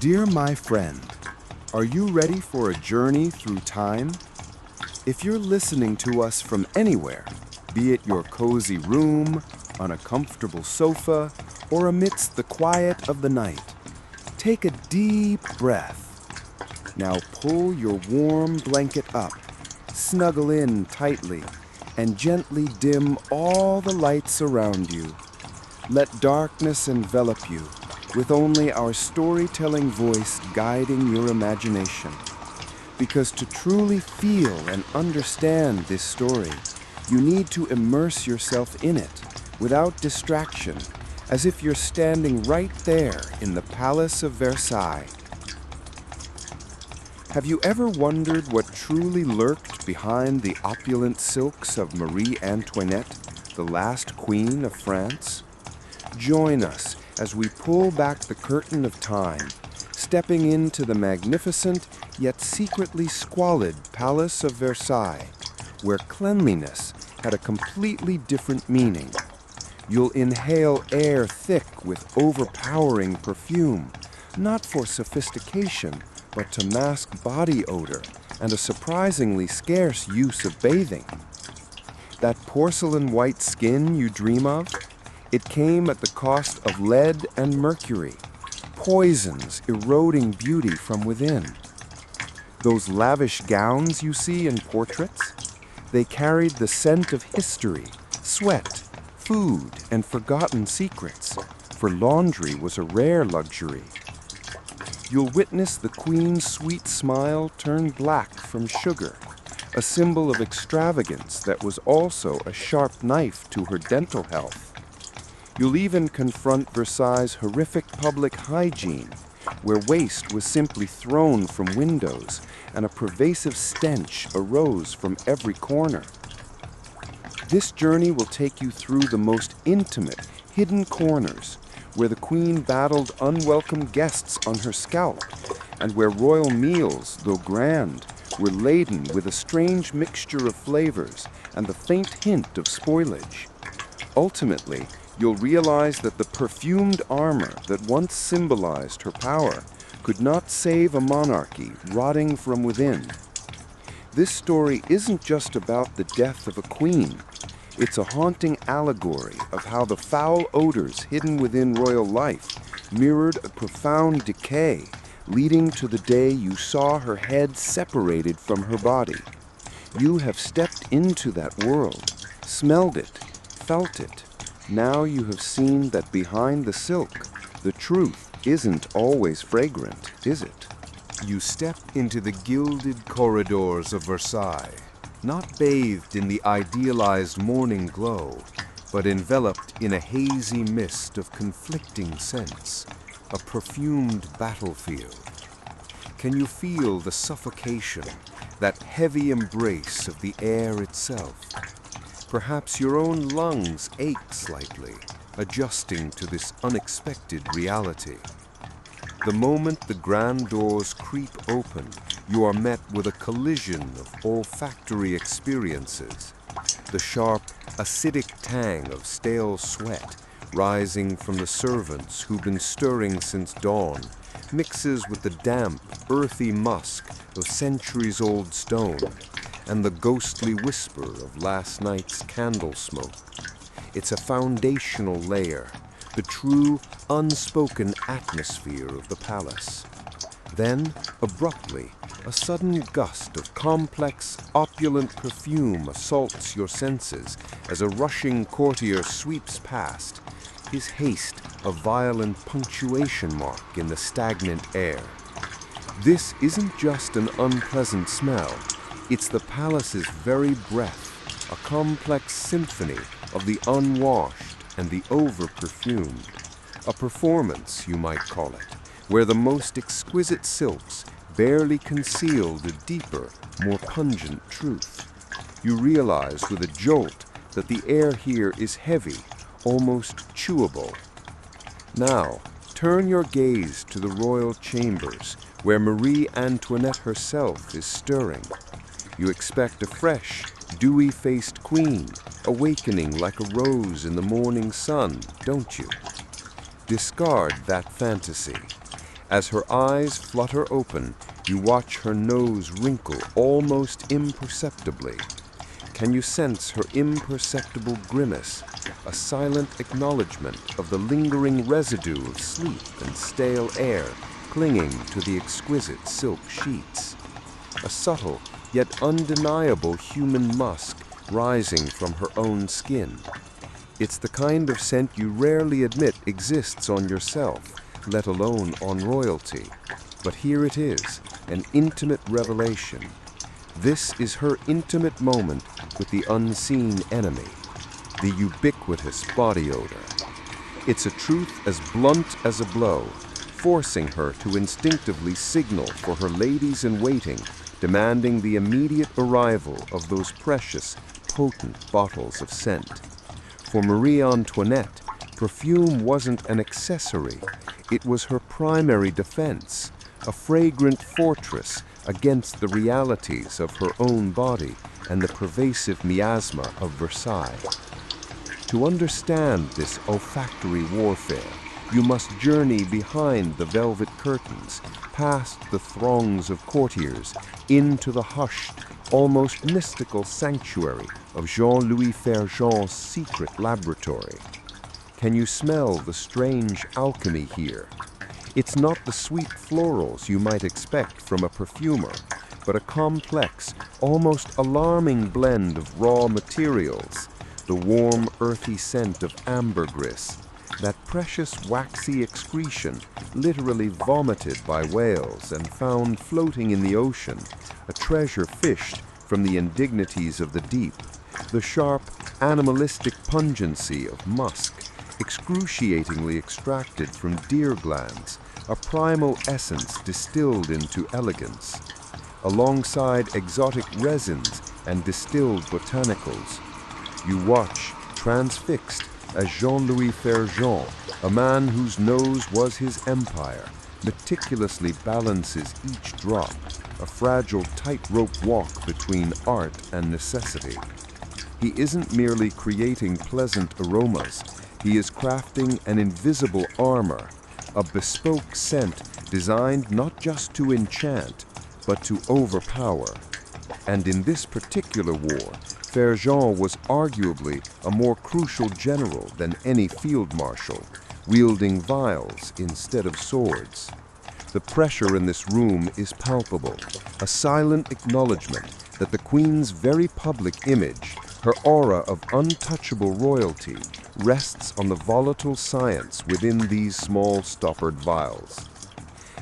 Dear my friend, are you ready for a journey through time? If you're listening to us from anywhere, be it your cozy room, on a comfortable sofa, or amidst the quiet of the night, take a deep breath. Now pull your warm blanket up, snuggle in tightly, and gently dim all the lights around you. Let darkness envelop you, with only our storytelling voice guiding your imagination. Because to truly feel and understand this story, you need to immerse yourself in it, without distraction, as if you're standing right there in the Palace of Versailles. Have you ever wondered what truly lurked behind the opulent silks of Marie Antoinette, the last queen of France? Join us as we pull back the curtain of time, stepping into the magnificent yet secretly squalid Palace of Versailles, where cleanliness had a completely different meaning. You'll inhale air thick with overpowering perfume, not for sophistication, but to mask body odor and a surprisingly scarce use of bathing. That porcelain white skin you dream of? It came at the cost of lead and mercury, poisons eroding beauty from within. Those lavish gowns you see in portraits? They carried the scent of history, sweat, food, and forgotten secrets, for laundry was a rare luxury. You'll witness the Queen's sweet smile turn black from sugar, a symbol of extravagance that was also a sharp knife to her dental health. You'll even confront Versailles' horrific public hygiene, where waste was simply thrown from windows and a pervasive stench arose from every corner. This journey will take you through the most intimate, hidden corners, where the Queen battled unwelcome guests on her scalp, and where royal meals, though grand, were laden with a strange mixture of flavors and the faint hint of spoilage. Ultimately, you'll realize that the perfumed armor that once symbolized her power could not save a monarchy rotting from within. This story isn't just about the death of a queen. It's a haunting allegory of how the foul odors hidden within royal life mirrored a profound decay, leading to the day you saw her head separated from her body. You have stepped into that world, smelled it, felt it. Now you have seen that behind the silk, the truth isn't always fragrant, is it? You step into the gilded corridors of Versailles, not bathed in the idealized morning glow, but enveloped in a hazy mist of conflicting scents, a perfumed battlefield. Can you feel the suffocation, that heavy embrace of the air itself? Perhaps your own lungs ache slightly, adjusting to this unexpected reality. The moment the grand doors creep open, you are met with a collision of olfactory experiences. The sharp, acidic tang of stale sweat rising from the servants who've been stirring since dawn mixes with the damp, earthy musk of centuries-old stone and the ghostly whisper of last night's candle smoke. It's a foundational layer, the true, unspoken atmosphere of the palace. Then, abruptly, a sudden gust of complex, opulent perfume assaults your senses as a rushing courtier sweeps past, his haste a violent punctuation mark in the stagnant air. This isn't just an unpleasant smell, it's the palace's very breath, a complex symphony of the unwashed and the over-perfumed. A performance, you might call it, where the most exquisite silks barely conceal the deeper, more pungent truth. You realize with a jolt that the air here is heavy, almost chewable. Now, turn your gaze to the royal chambers, where Marie Antoinette herself is stirring. You expect a fresh, dewy-faced queen, awakening like a rose in the morning sun, don't you? Discard that fantasy. As her eyes flutter open, you watch her nose wrinkle almost imperceptibly. Can you sense her imperceptible grimace, a silent acknowledgement of the lingering residue of sleep and stale air clinging to the exquisite silk sheets? A subtle yet undeniable human musk rising from her own skin. It's the kind of scent you rarely admit exists on yourself, let alone on royalty. But here it is, an intimate revelation. This is her intimate moment with the unseen enemy, the ubiquitous body odor. It's a truth as blunt as a blow, forcing her to instinctively signal for her ladies-in-waiting, demanding the immediate arrival of those precious, potent bottles of scent. For Marie Antoinette, perfume wasn't an accessory, it was her primary defense, a fragrant fortress against the realities of her own body and the pervasive miasma of Versailles. To understand this olfactory warfare, you must journey behind the velvet curtains, past the throngs of courtiers, into the hushed, almost mystical sanctuary of Jean-Louis Ferjean's secret laboratory. Can you smell the strange alchemy here? It's not the sweet florals you might expect from a perfumer, but a complex, almost alarming blend of raw materials, the warm, earthy scent of ambergris, that precious waxy excretion literally vomited by whales and found floating in the ocean, a treasure fished from the indignities of the deep, the sharp, animalistic pungency of musk, excruciatingly extracted from deer glands, a primal essence distilled into elegance. Alongside exotic resins and distilled botanicals, you watch, transfixed, as Jean-Louis Ferjean, a man whose nose was his empire, meticulously balances each drop, a fragile tightrope walk between art and necessity. He isn't merely creating pleasant aromas, he is crafting an invisible armor, a bespoke scent designed not just to enchant, but to overpower. And in this particular war, Ferjean was arguably a more crucial general than any field marshal, wielding vials instead of swords. The pressure in this room is palpable, a silent acknowledgement that the Queen's very public image, her aura of untouchable royalty, rests on the volatile science within these small stoppered vials.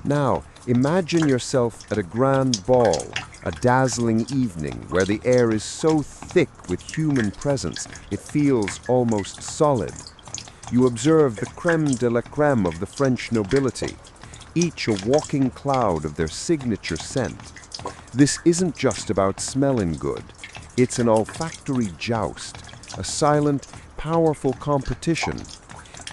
Now, imagine yourself at a grand ball, a dazzling evening where the air is so thick with human presence it feels almost solid. You observe the crème de la crème of the French nobility, each a walking cloud of their signature scent. This isn't just about smelling good, it's an olfactory joust, a silent, powerful competition.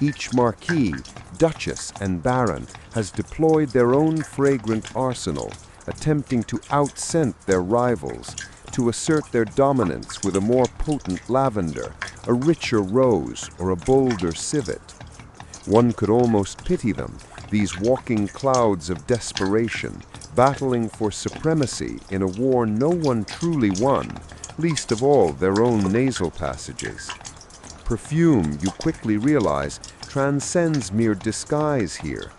Each marquis, duchess, and baron has deployed their own fragrant arsenal, attempting to outscent their rivals, to assert their dominance with a more potent lavender, a richer rose, or a bolder civet. One could almost pity them, these walking clouds of desperation, battling for supremacy in a war no one truly won, least of all their own nasal passages. Perfume, you quickly realize, transcends mere disguise here.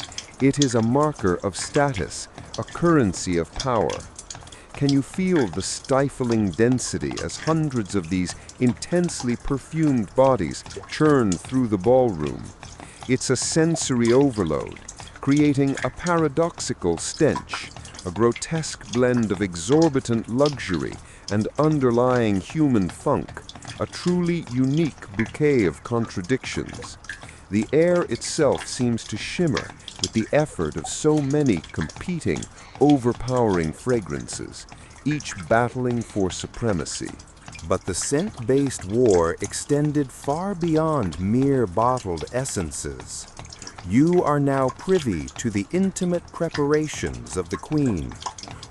It is a marker of status, a currency of power. Can you feel the stifling density as hundreds of these intensely perfumed bodies churn through the ballroom? It's a sensory overload, creating a paradoxical stench, a grotesque blend of exorbitant luxury and underlying human funk, a truly unique bouquet of contradictions. The air itself seems to shimmer with the effort of so many competing, overpowering fragrances, each battling for supremacy. But the scent-based war extended far beyond mere bottled essences. You are now privy to the intimate preparations of the Queen,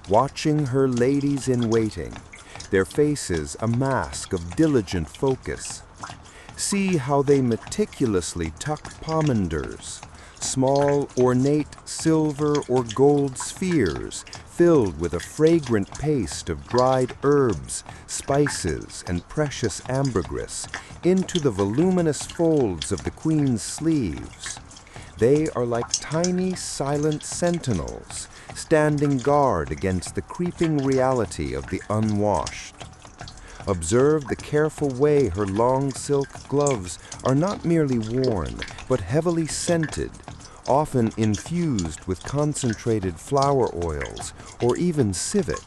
watching her ladies-in-waiting, their faces a mask of diligent focus. See how they meticulously tuck pomanders, small, ornate silver or gold spheres filled with a fragrant paste of dried herbs, spices, and precious ambergris into the voluminous folds of the queen's sleeves. They are like tiny, silent sentinels, standing guard against the creeping reality of the unwashed. Observe the careful way her long silk gloves are not merely worn, but heavily scented, often infused with concentrated flower oils or even civet.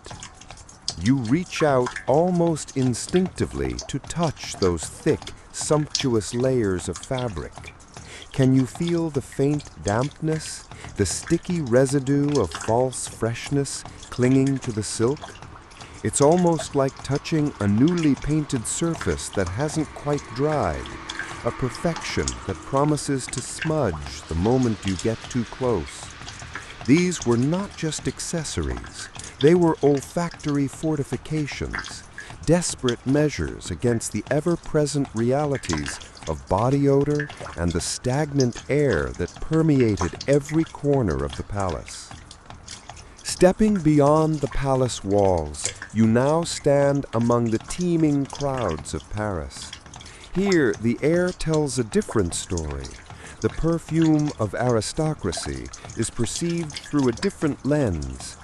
You reach out almost instinctively to touch those thick, sumptuous layers of fabric. Can you feel the faint dampness, the sticky residue of false freshness clinging to the silk? It's almost like touching a newly painted surface that hasn't quite dried, a perfection that promises to smudge the moment you get too close. These were not just accessories, they were olfactory fortifications, desperate measures against the ever-present realities of body odor and the stagnant air that permeated every corner of the palace. Stepping beyond the palace walls, you now stand among the teeming crowds of Paris. Here, the air tells a different story. The perfume of aristocracy is perceived through a different lens.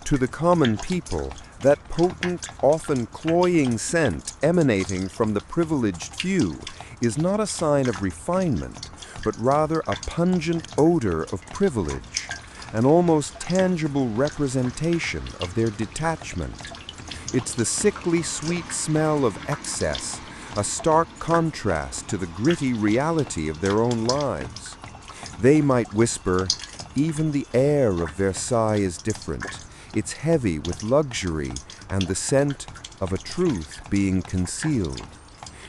To the common people, that potent, often cloying scent emanating from the privileged few is not a sign of refinement, but rather a pungent odor of privilege, an almost tangible representation of their detachment. It's the sickly sweet smell of excess, a stark contrast to the gritty reality of their own lives. They might whisper, even the air of Versailles is different. It's heavy with luxury and the scent of a truth being concealed.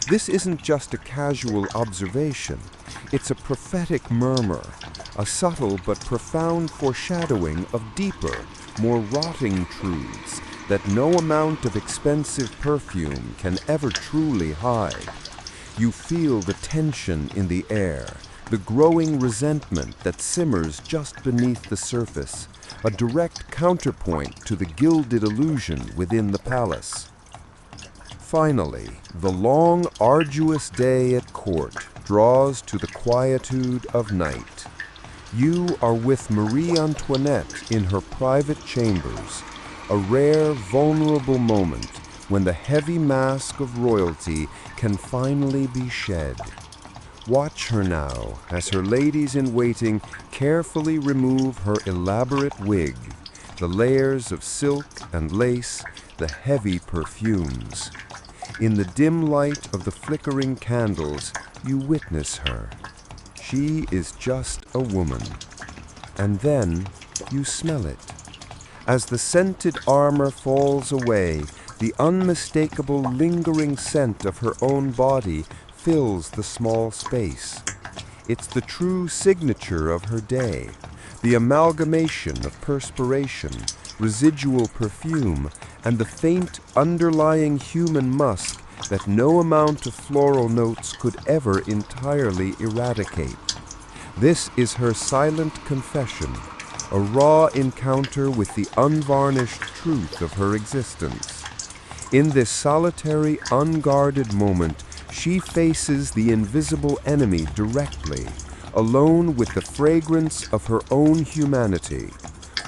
This isn't just a casual observation. It's a prophetic murmur, a subtle but profound foreshadowing of deeper, more rotting truths that no amount of expensive perfume can ever truly hide. You feel the tension in the air, the growing resentment that simmers just beneath the surface, a direct counterpoint to the gilded illusion within the palace. Finally, the long, arduous day at court draws to the quietude of night. You are with Marie Antoinette in her private chambers, a rare, vulnerable moment when the heavy mask of royalty can finally be shed. Watch her now as her ladies-in-waiting carefully remove her elaborate wig, the layers of silk and lace, the heavy perfumes. In the dim light of the flickering candles, you witness her. She is just a woman. And then you smell it. As the scented armor falls away, the unmistakable lingering scent of her own body fills the small space. It's the true signature of her day, the amalgamation of perspiration, residual perfume, and the faint underlying human musk that no amount of floral notes could ever entirely eradicate. This is her silent confession, a raw encounter with the unvarnished truth of her existence. In this solitary, unguarded moment, she faces the invisible enemy directly, alone with the fragrance of her own humanity,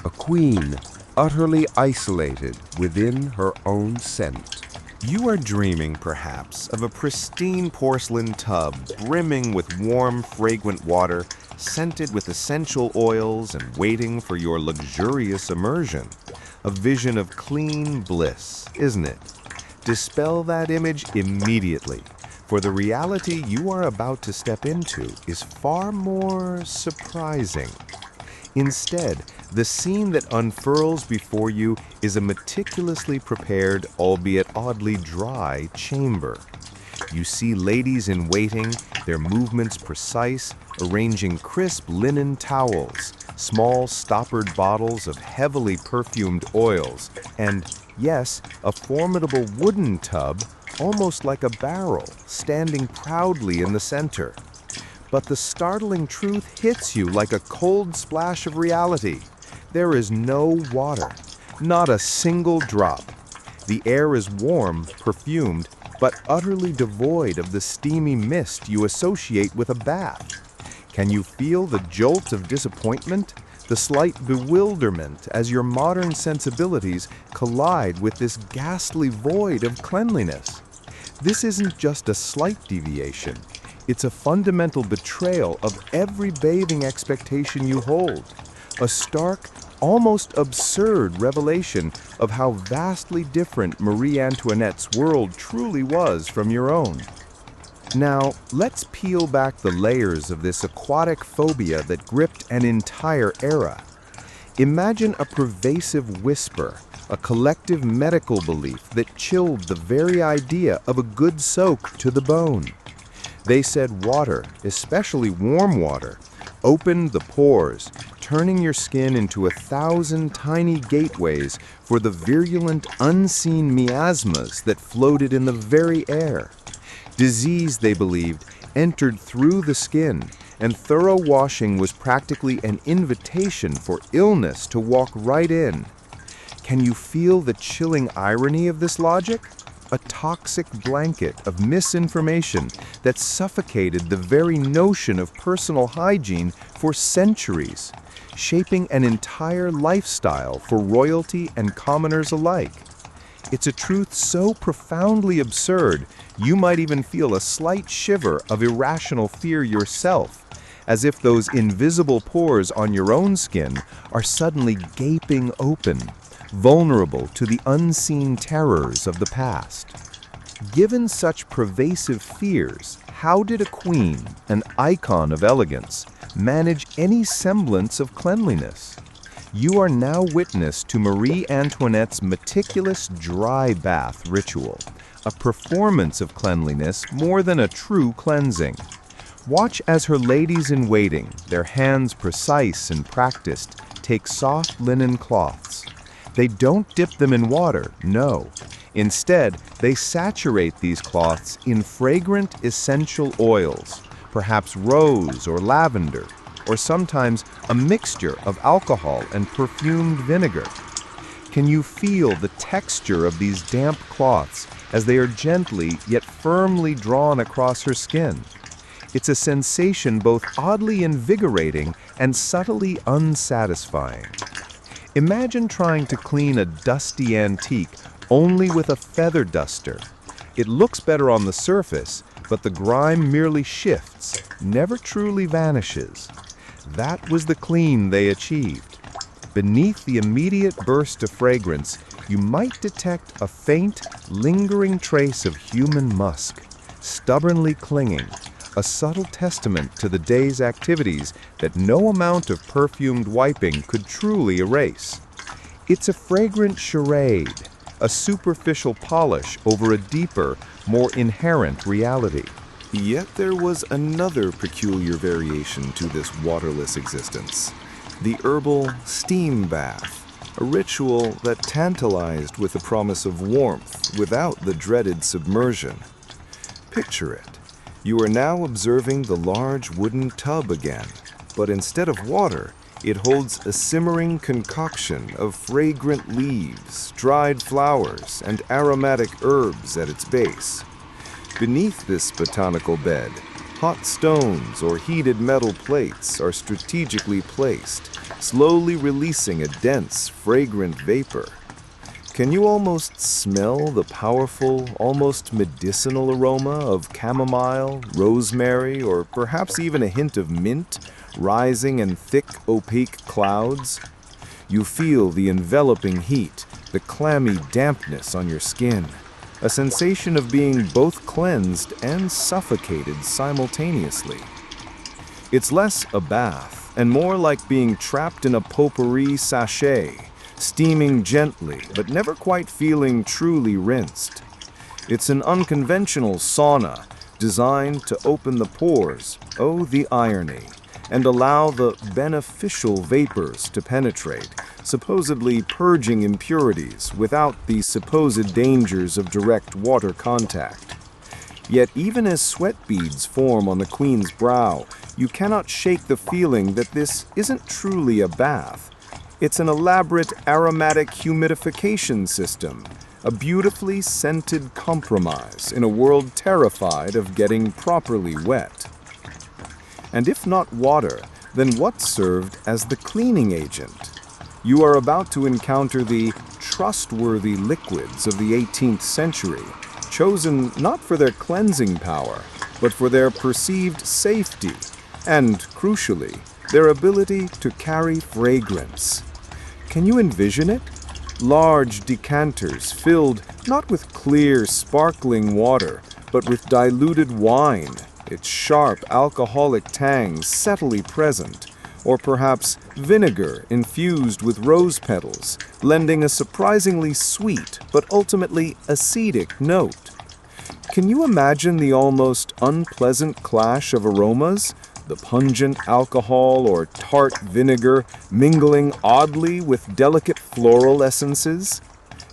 a queen utterly isolated within her own scent. You are dreaming, perhaps, of a pristine porcelain tub brimming with warm, fragrant water, scented with essential oils and waiting for your luxurious immersion. A vision of clean bliss, isn't it? Dispel that image immediately, for the reality you are about to step into is far more surprising. Instead, the scene that unfurls before you is a meticulously prepared, albeit oddly dry, chamber. You see ladies in waiting, their movements precise, arranging crisp linen towels, small stoppered bottles of heavily perfumed oils, and, yes, a formidable wooden tub, almost like a barrel, standing proudly in the center. But the startling truth hits you like a cold splash of reality. There is no water, not a single drop. The air is warm, perfumed, but utterly devoid of the steamy mist you associate with a bath. Can you feel the jolt of disappointment, the slight bewilderment as your modern sensibilities collide with this ghastly void of cleanliness? This isn't just a slight deviation. It's a fundamental betrayal of every bathing expectation you hold. A stark, almost absurd revelation of how vastly different Marie Antoinette's world truly was from your own. Now, let's peel back the layers of this aquatic phobia that gripped an entire era. Imagine a pervasive whisper, a collective medical belief that chilled the very idea of a good soak to the bone. They said water, especially warm water, opened the pores, turning your skin into 1,000 tiny gateways for the virulent, unseen miasmas that floated in the very air. Disease, they believed, entered through the skin, and thorough washing was practically an invitation for illness to walk right in. Can you feel the chilling irony of this logic? A toxic blanket of misinformation that suffocated the very notion of personal hygiene for centuries, shaping an entire lifestyle for royalty and commoners alike. It's a truth so profoundly absurd, you might even feel a slight shiver of irrational fear yourself, as if those invisible pores on your own skin are suddenly gaping open, vulnerable to the unseen terrors of the past. Given such pervasive fears, how did a queen, an icon of elegance, manage any semblance of cleanliness? You are now witness to Marie Antoinette's meticulous dry bath ritual, a performance of cleanliness more than a true cleansing. Watch as her ladies-in-waiting, their hands precise and practiced, take soft linen cloths. They don't dip them in water, no. Instead, they saturate these cloths in fragrant essential oils, perhaps rose or lavender, or sometimes a mixture of alcohol and perfumed vinegar. Can you feel the texture of these damp cloths as they are gently yet firmly drawn across her skin? It's a sensation both oddly invigorating and subtly unsatisfying. Imagine trying to clean a dusty antique only with a feather duster. It looks better on the surface, but the grime merely shifts, never truly vanishes. That was the clean they achieved. Beneath the immediate burst of fragrance, you might detect a faint, lingering trace of human musk, stubbornly clinging, a subtle testament to the day's activities that no amount of perfumed wiping could truly erase. It's a fragrant charade, a superficial polish over a deeper, more inherent reality. Yet there was another peculiar variation to this waterless existence, the herbal steam bath, a ritual that tantalized with the promise of warmth without the dreaded submersion. Picture it. You are now observing the large wooden tub again, but instead of water, it holds a simmering concoction of fragrant leaves, dried flowers, and aromatic herbs at its base. Beneath this botanical bed, hot stones or heated metal plates are strategically placed, slowly releasing a dense, fragrant vapor. Can you almost smell the powerful, almost medicinal aroma of chamomile, rosemary, or perhaps even a hint of mint rising in thick, opaque clouds? You feel the enveloping heat, the clammy dampness on your skin, a sensation of being both cleansed and suffocated simultaneously. It's less a bath and more like being trapped in a potpourri sachet, steaming gently but never quite feeling truly rinsed. It's an unconventional sauna designed to open the pores, oh the irony, and allow the beneficial vapors to penetrate, supposedly purging impurities without the supposed dangers of direct water contact. Yet even as sweat beads form on the queen's brow, you cannot shake the feeling that this isn't truly a bath. It's an elaborate aromatic humidification system, a beautifully scented compromise in a world terrified of getting properly wet. And if not water, then what served as the cleaning agent? You are about to encounter the trustworthy liquids of the 18th century, chosen not for their cleansing power, but for their perceived safety and, crucially, their ability to carry fragrance. Can you envision it? Large decanters filled not with clear, sparkling water, but with diluted wine, its sharp alcoholic tang subtly present, or perhaps vinegar infused with rose petals, lending a surprisingly sweet but ultimately acetic note. Can you imagine the almost unpleasant clash of aromas? The pungent alcohol or tart vinegar mingling oddly with delicate floral essences?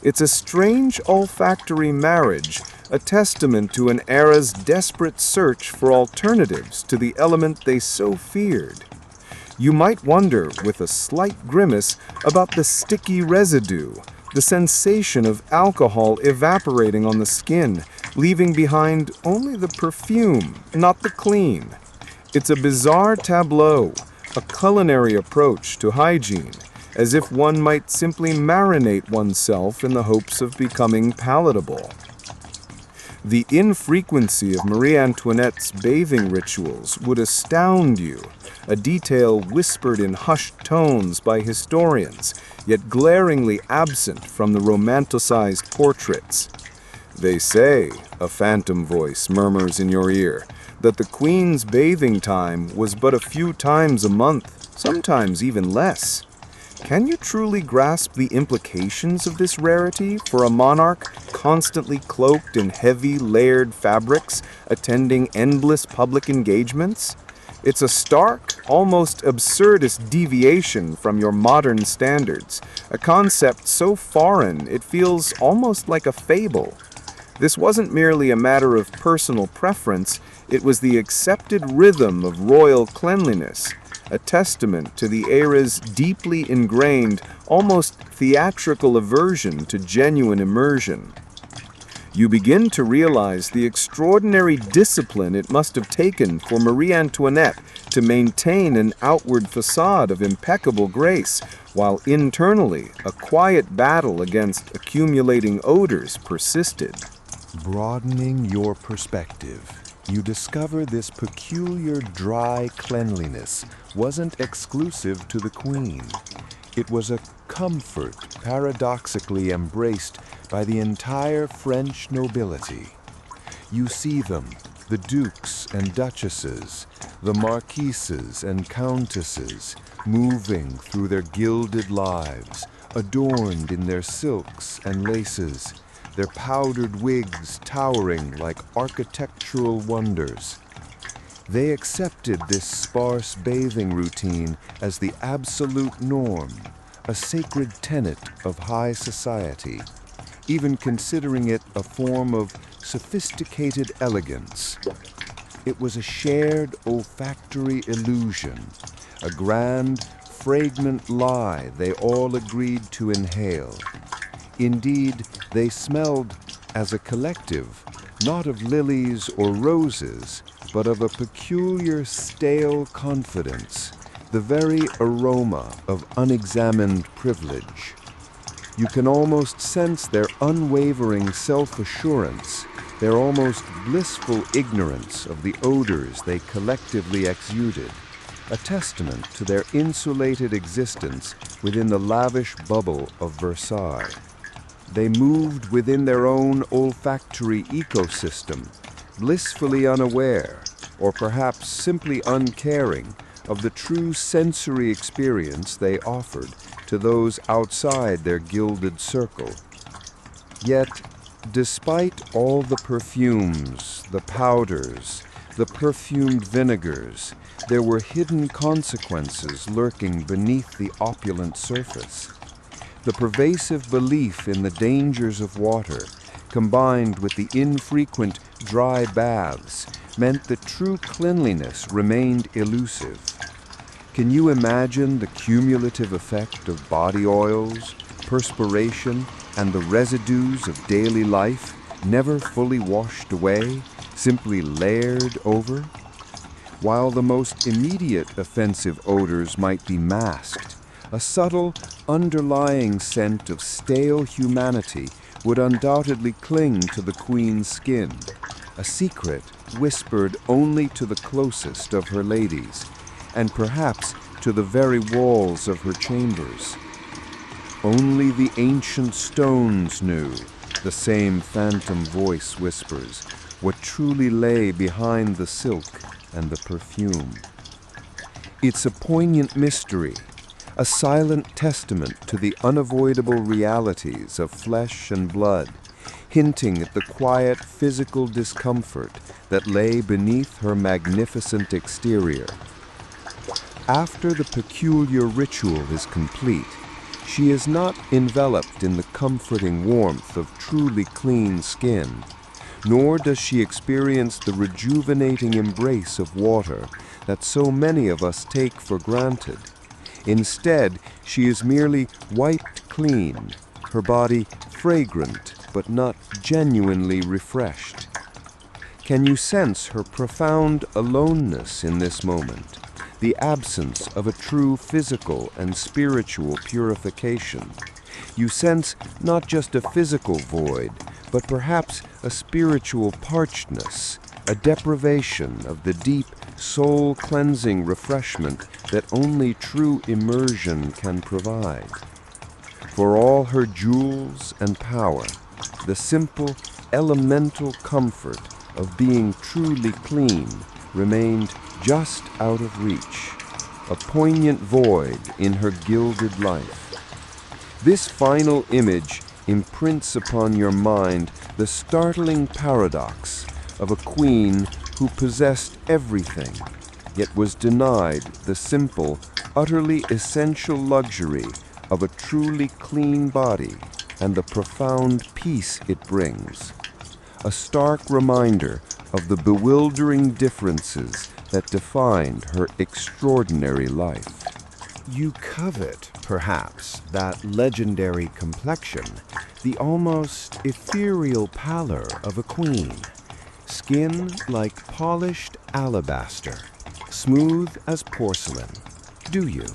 It's a strange olfactory marriage, a testament to an era's desperate search for alternatives to the element they so feared. You might wonder, with a slight grimace, about the sticky residue, the sensation of alcohol evaporating on the skin, leaving behind only the perfume, not the clean. It's a bizarre tableau, a culinary approach to hygiene, as if one might simply marinate oneself in the hopes of becoming palatable. The infrequency of Marie Antoinette's bathing rituals would astound you, a detail whispered in hushed tones by historians, yet glaringly absent from the romanticized portraits. They say, a phantom voice murmurs in your ear, that the Queen's bathing time was but a few times a month, sometimes even less. Can you truly grasp the implications of this rarity for a monarch constantly cloaked in heavy, layered fabrics, attending endless public engagements? It's a stark, almost absurdist deviation from your modern standards, a concept so foreign it feels almost like a fable. This wasn't merely a matter of personal preference, it was the accepted rhythm of royal cleanliness, a testament to the era's deeply ingrained, almost theatrical aversion to genuine immersion. You begin to realize the extraordinary discipline it must have taken for Marie Antoinette to maintain an outward facade of impeccable grace, while internally a quiet battle against accumulating odors persisted. Broadening your perspective, you discover this peculiar dry cleanliness wasn't exclusive to the Queen. It was a comfort paradoxically embraced by the entire French nobility. You see them, the dukes and duchesses, the marquises and countesses, moving through their gilded lives, adorned in their silks and laces, their powdered wigs towering like architectural wonders. They accepted this sparse bathing routine as the absolute norm, a sacred tenet of high society, even considering it a form of sophisticated elegance. It was a shared olfactory illusion, a grand, fragrant lie they all agreed to inhale. Indeed, they smelled, as a collective, not of lilies or roses, but of a peculiar stale confidence, the very aroma of unexamined privilege. You can almost sense their unwavering self-assurance, their almost blissful ignorance of the odors they collectively exuded, a testament to their insulated existence within the lavish bubble of Versailles. They moved within their own olfactory ecosystem, blissfully unaware, or perhaps simply uncaring, of the true sensory experience they offered to those outside their gilded circle. Yet, despite all the perfumes, the powders, the perfumed vinegars, there were hidden consequences lurking beneath the opulent surface. The pervasive belief in the dangers of water, combined with the infrequent dry baths, meant that true cleanliness remained elusive. Can you imagine the cumulative effect of body oils, perspiration, and the residues of daily life never fully washed away, simply layered over? While the most immediate offensive odors might be masked, a subtle, underlying scent of stale humanity would undoubtedly cling to the queen's skin, a secret whispered only to the closest of her ladies, and perhaps to the very walls of her chambers. Only the ancient stones knew, the same phantom voice whispers, what truly lay behind the silk and the perfume. It's a poignant mystery, a silent testament to the unavoidable realities of flesh and blood, hinting at the quiet physical discomfort that lay beneath her magnificent exterior. After the peculiar ritual is complete, she is not enveloped in the comforting warmth of truly clean skin, nor does she experience the rejuvenating embrace of water that so many of us take for granted. Instead, she is merely wiped clean, her body fragrant but not genuinely refreshed. Can you sense her profound aloneness in this moment, the absence of a true physical and spiritual purification? You sense not just a physical void, but perhaps a spiritual parchedness, a deprivation of the deep, soul-cleansing refreshment that only true immersion can provide. For all her jewels and power, the simple, elemental comfort of being truly clean remained just out of reach, a poignant void in her gilded life. This final image imprints upon your mind the startling paradox of a queen who possessed everything, yet was denied the simple, utterly essential luxury of a truly clean body and the profound peace it brings. A stark reminder of the bewildering differences that defined her extraordinary life. You covet, perhaps, that legendary complexion, the almost ethereal pallor of a queen. Skin like polished alabaster, smooth as porcelain. Do you?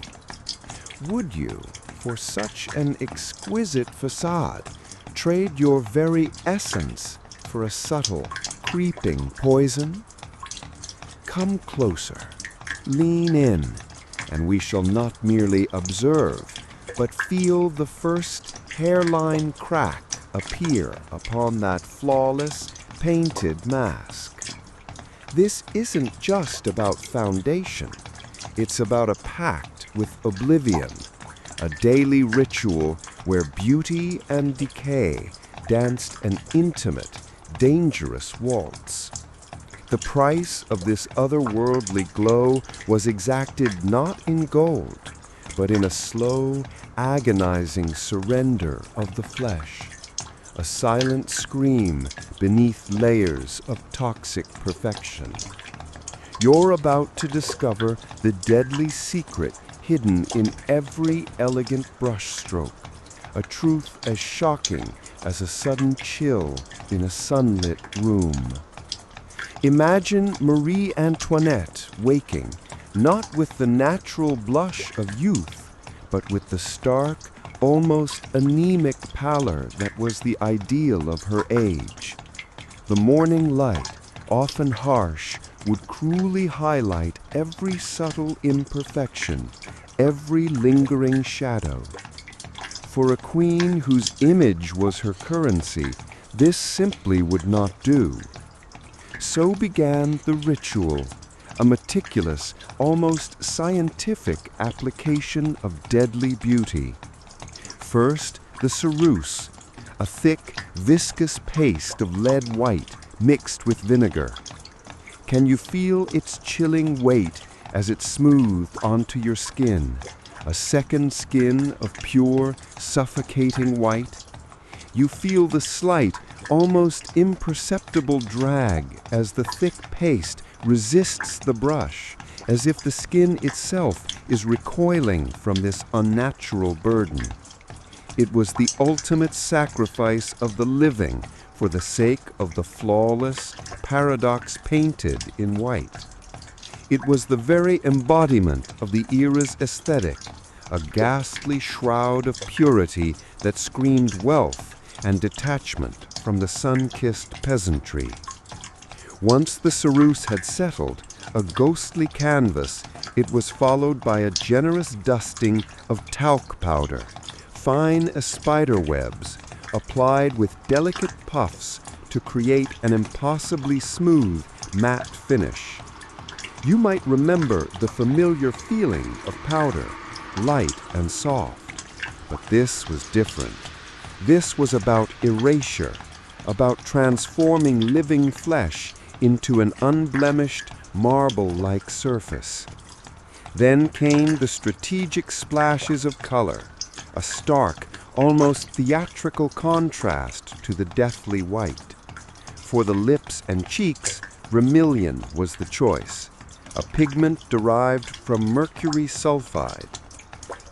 Would you, for such an exquisite facade, trade your very essence for a subtle, creeping poison? Come closer, lean in, and we shall not merely observe, but feel the first hairline crack appear upon that flawless, painted mask. This isn't just about foundation. It's about a pact with oblivion, a daily ritual where beauty and decay danced an intimate, dangerous waltz. The price of this otherworldly glow was exacted not in gold, but in a slow, agonizing surrender of the flesh, a silent scream beneath layers of toxic perfection. You're about to discover the deadly secret hidden in every elegant brushstroke, a truth as shocking as a sudden chill in a sunlit room. Imagine Marie Antoinette waking, not with the natural blush of youth, but with the stark, almost anemic pallor that was the ideal of her age. The morning light, often harsh, would cruelly highlight every subtle imperfection, every lingering shadow. For a queen whose image was her currency, this simply would not do. So began the ritual, a meticulous, almost scientific application of deadly beauty. First, the ceruse, a thick, viscous paste of lead white mixed with vinegar. Can you feel its chilling weight as it smoothed onto your skin, a second skin of pure, suffocating white? You feel the slight, almost imperceptible drag as the thick paste resists the brush, as if the skin itself is recoiling from this unnatural burden. It was the ultimate sacrifice of the living for the sake of the flawless paradox painted in white. It was the very embodiment of the era's aesthetic, a ghastly shroud of purity that screamed wealth and detachment from the sun-kissed peasantry. Once the ceruse had settled, a ghostly canvas, it was followed by a generous dusting of talc powder, fine as spider webs, applied with delicate puffs to create an impossibly smooth, matte finish. You might remember the familiar feeling of powder, light and soft. But this was different. This was about erasure, about transforming living flesh into an unblemished, marble-like surface. Then came the strategic splashes of color, a stark, almost theatrical contrast to the deathly white. For the lips and cheeks, vermilion was the choice, a pigment derived from mercury sulfide.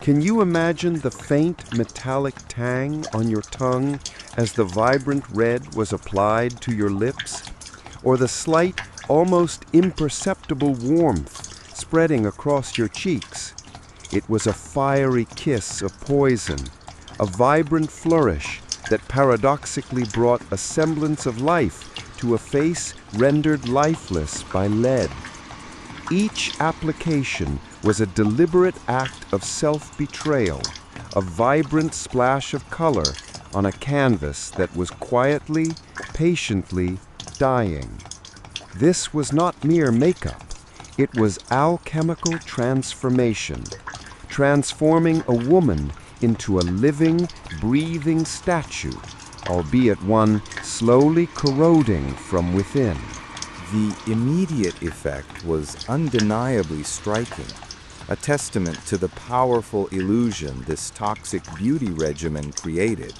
Can you imagine the faint metallic tang on your tongue as the vibrant red was applied to your lips? Or the slight, almost imperceptible warmth spreading across your cheeks? It was a fiery kiss of poison, a vibrant flourish that paradoxically brought a semblance of life to a face rendered lifeless by lead. Each application was a deliberate act of self-betrayal, a vibrant splash of color on a canvas that was quietly, patiently dying. This was not mere makeup. It was alchemical transformation, transforming a woman into a living, breathing statue, albeit one slowly corroding from within. The immediate effect was undeniably striking, a testament to the powerful illusion this toxic beauty regimen created.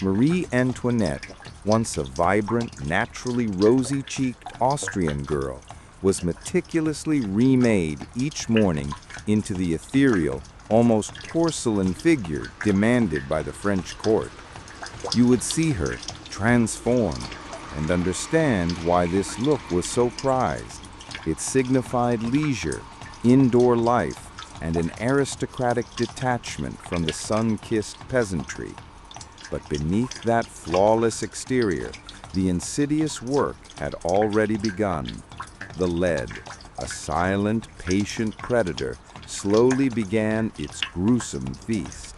Marie Antoinette, once a vibrant, naturally rosy-cheeked Austrian girl, was meticulously remade each morning into the ethereal, almost porcelain figure demanded by the French court. You would see her transformed and understand why this look was so prized. It signified leisure, indoor life, and an aristocratic detachment from the sun-kissed peasantry. But beneath that flawless exterior, the insidious work had already begun. The lead, a silent, patient predator, slowly began its gruesome feast.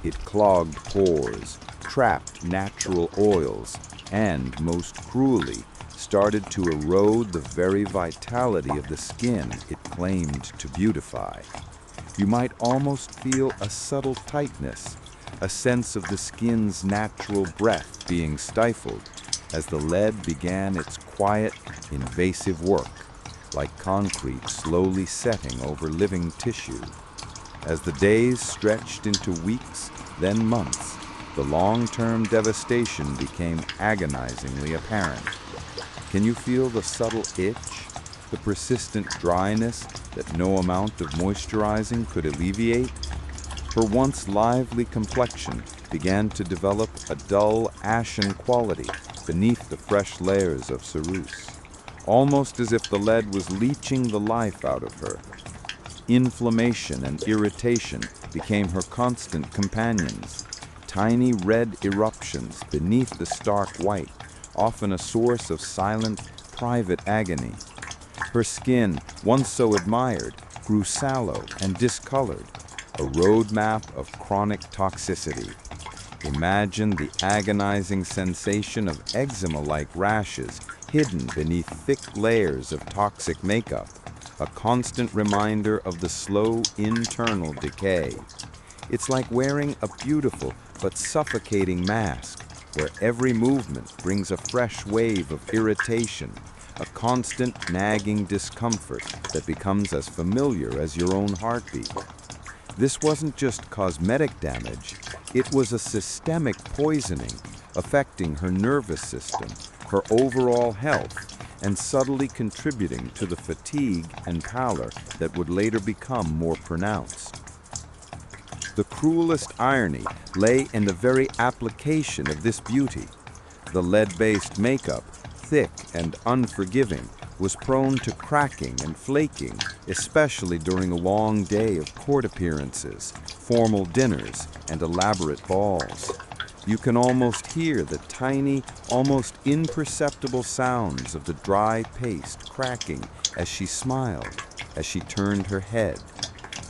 It clogged pores, trapped natural oils, and, most cruelly, started to erode the very vitality of the skin it claimed to beautify. You might almost feel a subtle tightness, a sense of the skin's natural breath being stifled as the lead began its quiet, invasive work, like concrete slowly setting over living tissue. As the days stretched into weeks, then months, the long-term devastation became agonizingly apparent. Can you feel the subtle itch, the persistent dryness that no amount of moisturizing could alleviate? Her once lively complexion began to develop a dull, ashen quality beneath the fresh layers of ceruse, almost as if the lead was leaching the life out of her. Inflammation and irritation became her constant companions, tiny red eruptions beneath the stark white, often a source of silent, private agony. Her skin, once so admired, grew sallow and discolored, a roadmap of chronic toxicity. Imagine the agonizing sensation of eczema-like rashes hidden beneath thick layers of toxic makeup, a constant reminder of the slow internal decay. It's like wearing a beautiful but suffocating mask, where every movement brings a fresh wave of irritation, a constant nagging discomfort that becomes as familiar as your own heartbeat. This wasn't just cosmetic damage, it was a systemic poisoning, affecting her nervous system, her overall health, and subtly contributing to the fatigue and pallor that would later become more pronounced. The cruelest irony lay in the very application of this beauty. The lead-based makeup, thick and unforgiving, was prone to cracking and flaking, especially during a long day of court appearances, formal dinners, and elaborate balls. You can almost hear the tiny, almost imperceptible sounds of the dry paste cracking as she smiled, as she turned her head.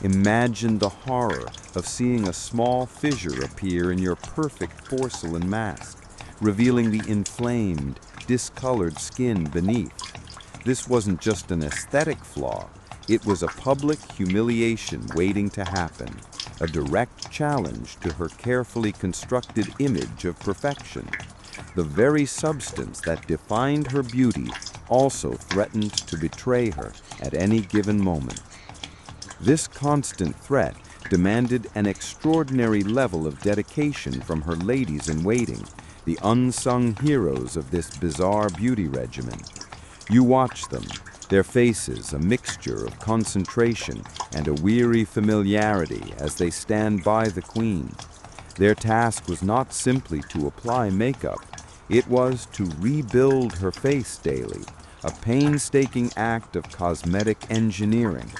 Imagine the horror of seeing a small fissure appear in your perfect porcelain mask, revealing the inflamed, discolored skin beneath. This wasn't just an aesthetic flaw, it was a public humiliation waiting to happen, a direct challenge to her carefully constructed image of perfection. The very substance that defined her beauty also threatened to betray her at any given moment. This constant threat demanded an extraordinary level of dedication from her ladies-in-waiting, the unsung heroes of this bizarre beauty regimen. You watch them, their faces a mixture of concentration and a weary familiarity as they stand by the queen. Their task was not simply to apply makeup, it was to rebuild her face daily, a painstaking act of cosmetic engineering.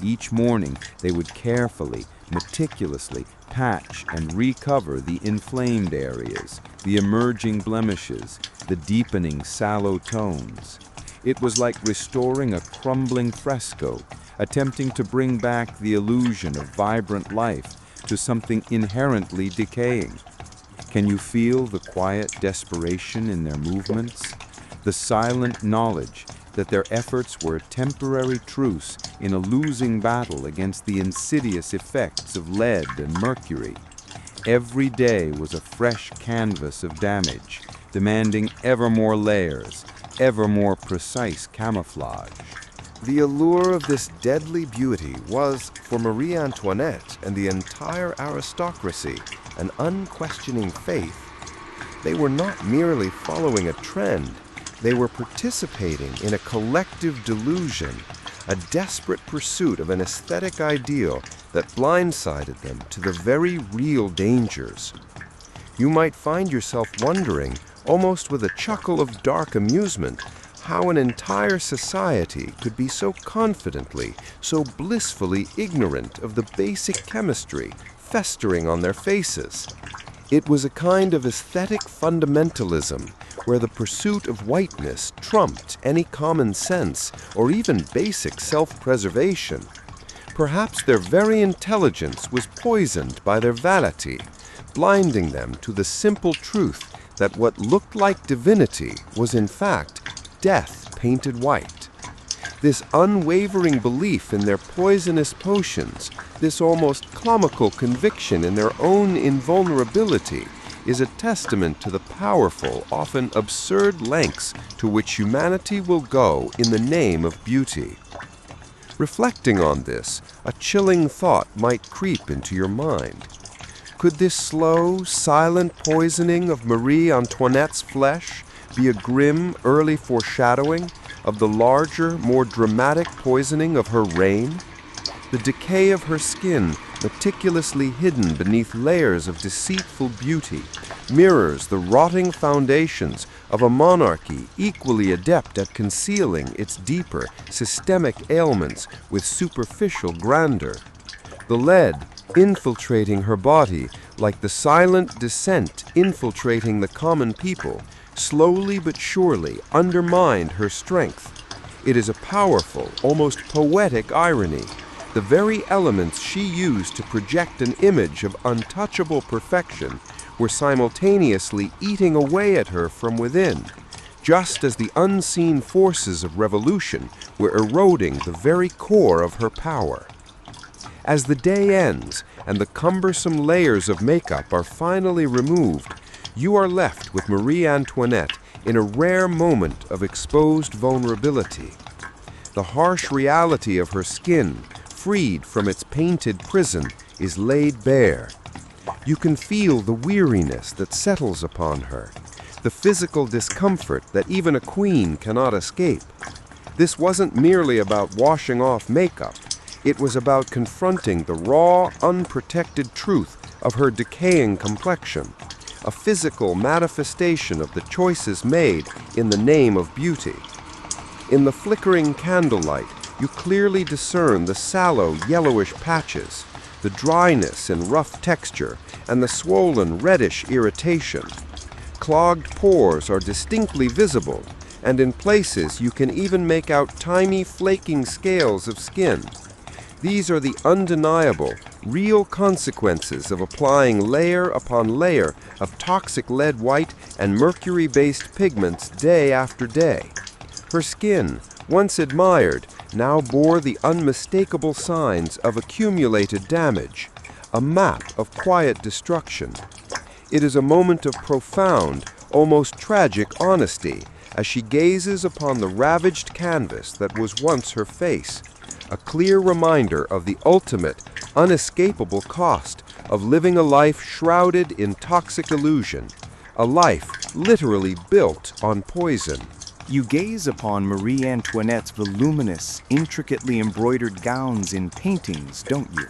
Each morning they would carefully, meticulously patch and recover the inflamed areas, the emerging blemishes, the deepening sallow tones. It was like restoring a crumbling fresco, attempting to bring back the illusion of vibrant life to something inherently decaying. Can you feel the quiet desperation in their movements? The silent knowledge that their efforts were a temporary truce in a losing battle against the insidious effects of lead and mercury. Every day was a fresh canvas of damage, demanding ever more layers, ever more precise camouflage. The allure of this deadly beauty was, for Marie Antoinette and the entire aristocracy, an unquestioning faith. They were not merely following a trend, they were participating in a collective delusion, a desperate pursuit of an aesthetic ideal that blindsided them to the very real dangers. You might find yourself wondering, almost with a chuckle of dark amusement, how an entire society could be so confidently, so blissfully ignorant of the basic chemistry festering on their faces. It was a kind of aesthetic fundamentalism where the pursuit of whiteness trumped any common sense or even basic self-preservation. Perhaps their very intelligence was poisoned by their vanity, blinding them to the simple truth that what looked like divinity was in fact death painted white. This unwavering belief in their poisonous potions, this almost comical conviction in their own invulnerability, is a testament to the powerful, often absurd lengths to which humanity will go in the name of beauty. Reflecting on this, a chilling thought might creep into your mind. Could this slow, silent poisoning of Marie Antoinette's flesh be a grim, early foreshadowing of the larger, more dramatic poisoning of her reign? The decay of her skin, meticulously hidden beneath layers of deceitful beauty, mirrors the rotting foundations of a monarchy equally adept at concealing its deeper, systemic ailments with superficial grandeur. The lead, infiltrating her body like the silent descent infiltrating the common people, slowly but surely undermined her strength. It is a powerful, almost poetic irony. The very elements she used to project an image of untouchable perfection were simultaneously eating away at her from within, just as the unseen forces of revolution were eroding the very core of her power. As the day ends and the cumbersome layers of makeup are finally removed, you are left with Marie Antoinette in a rare moment of exposed vulnerability. The harsh reality of her skin, freed from its painted prison, is laid bare. You can feel the weariness that settles upon her, the physical discomfort that even a queen cannot escape. This wasn't merely about washing off makeup. It was about confronting the raw, unprotected truth of her decaying complexion, a physical manifestation of the choices made in the name of beauty. In the flickering candlelight, you clearly discern the sallow, yellowish patches, the dryness and rough texture, and the swollen, reddish irritation. Clogged pores are distinctly visible, and in places you can even make out tiny flaking scales of skin. These are the undeniable, real consequences of applying layer upon layer of toxic lead white and mercury-based pigments day after day. Her skin, once admired, now bore the unmistakable signs of accumulated damage, a map of quiet destruction. It is a moment of profound, almost tragic honesty as she gazes upon the ravaged canvas that was once her face, a clear reminder of the ultimate, unescapable cost of living a life shrouded in toxic illusion, a life literally built on poison. You gaze upon Marie Antoinette's voluminous, intricately embroidered gowns in paintings, don't you?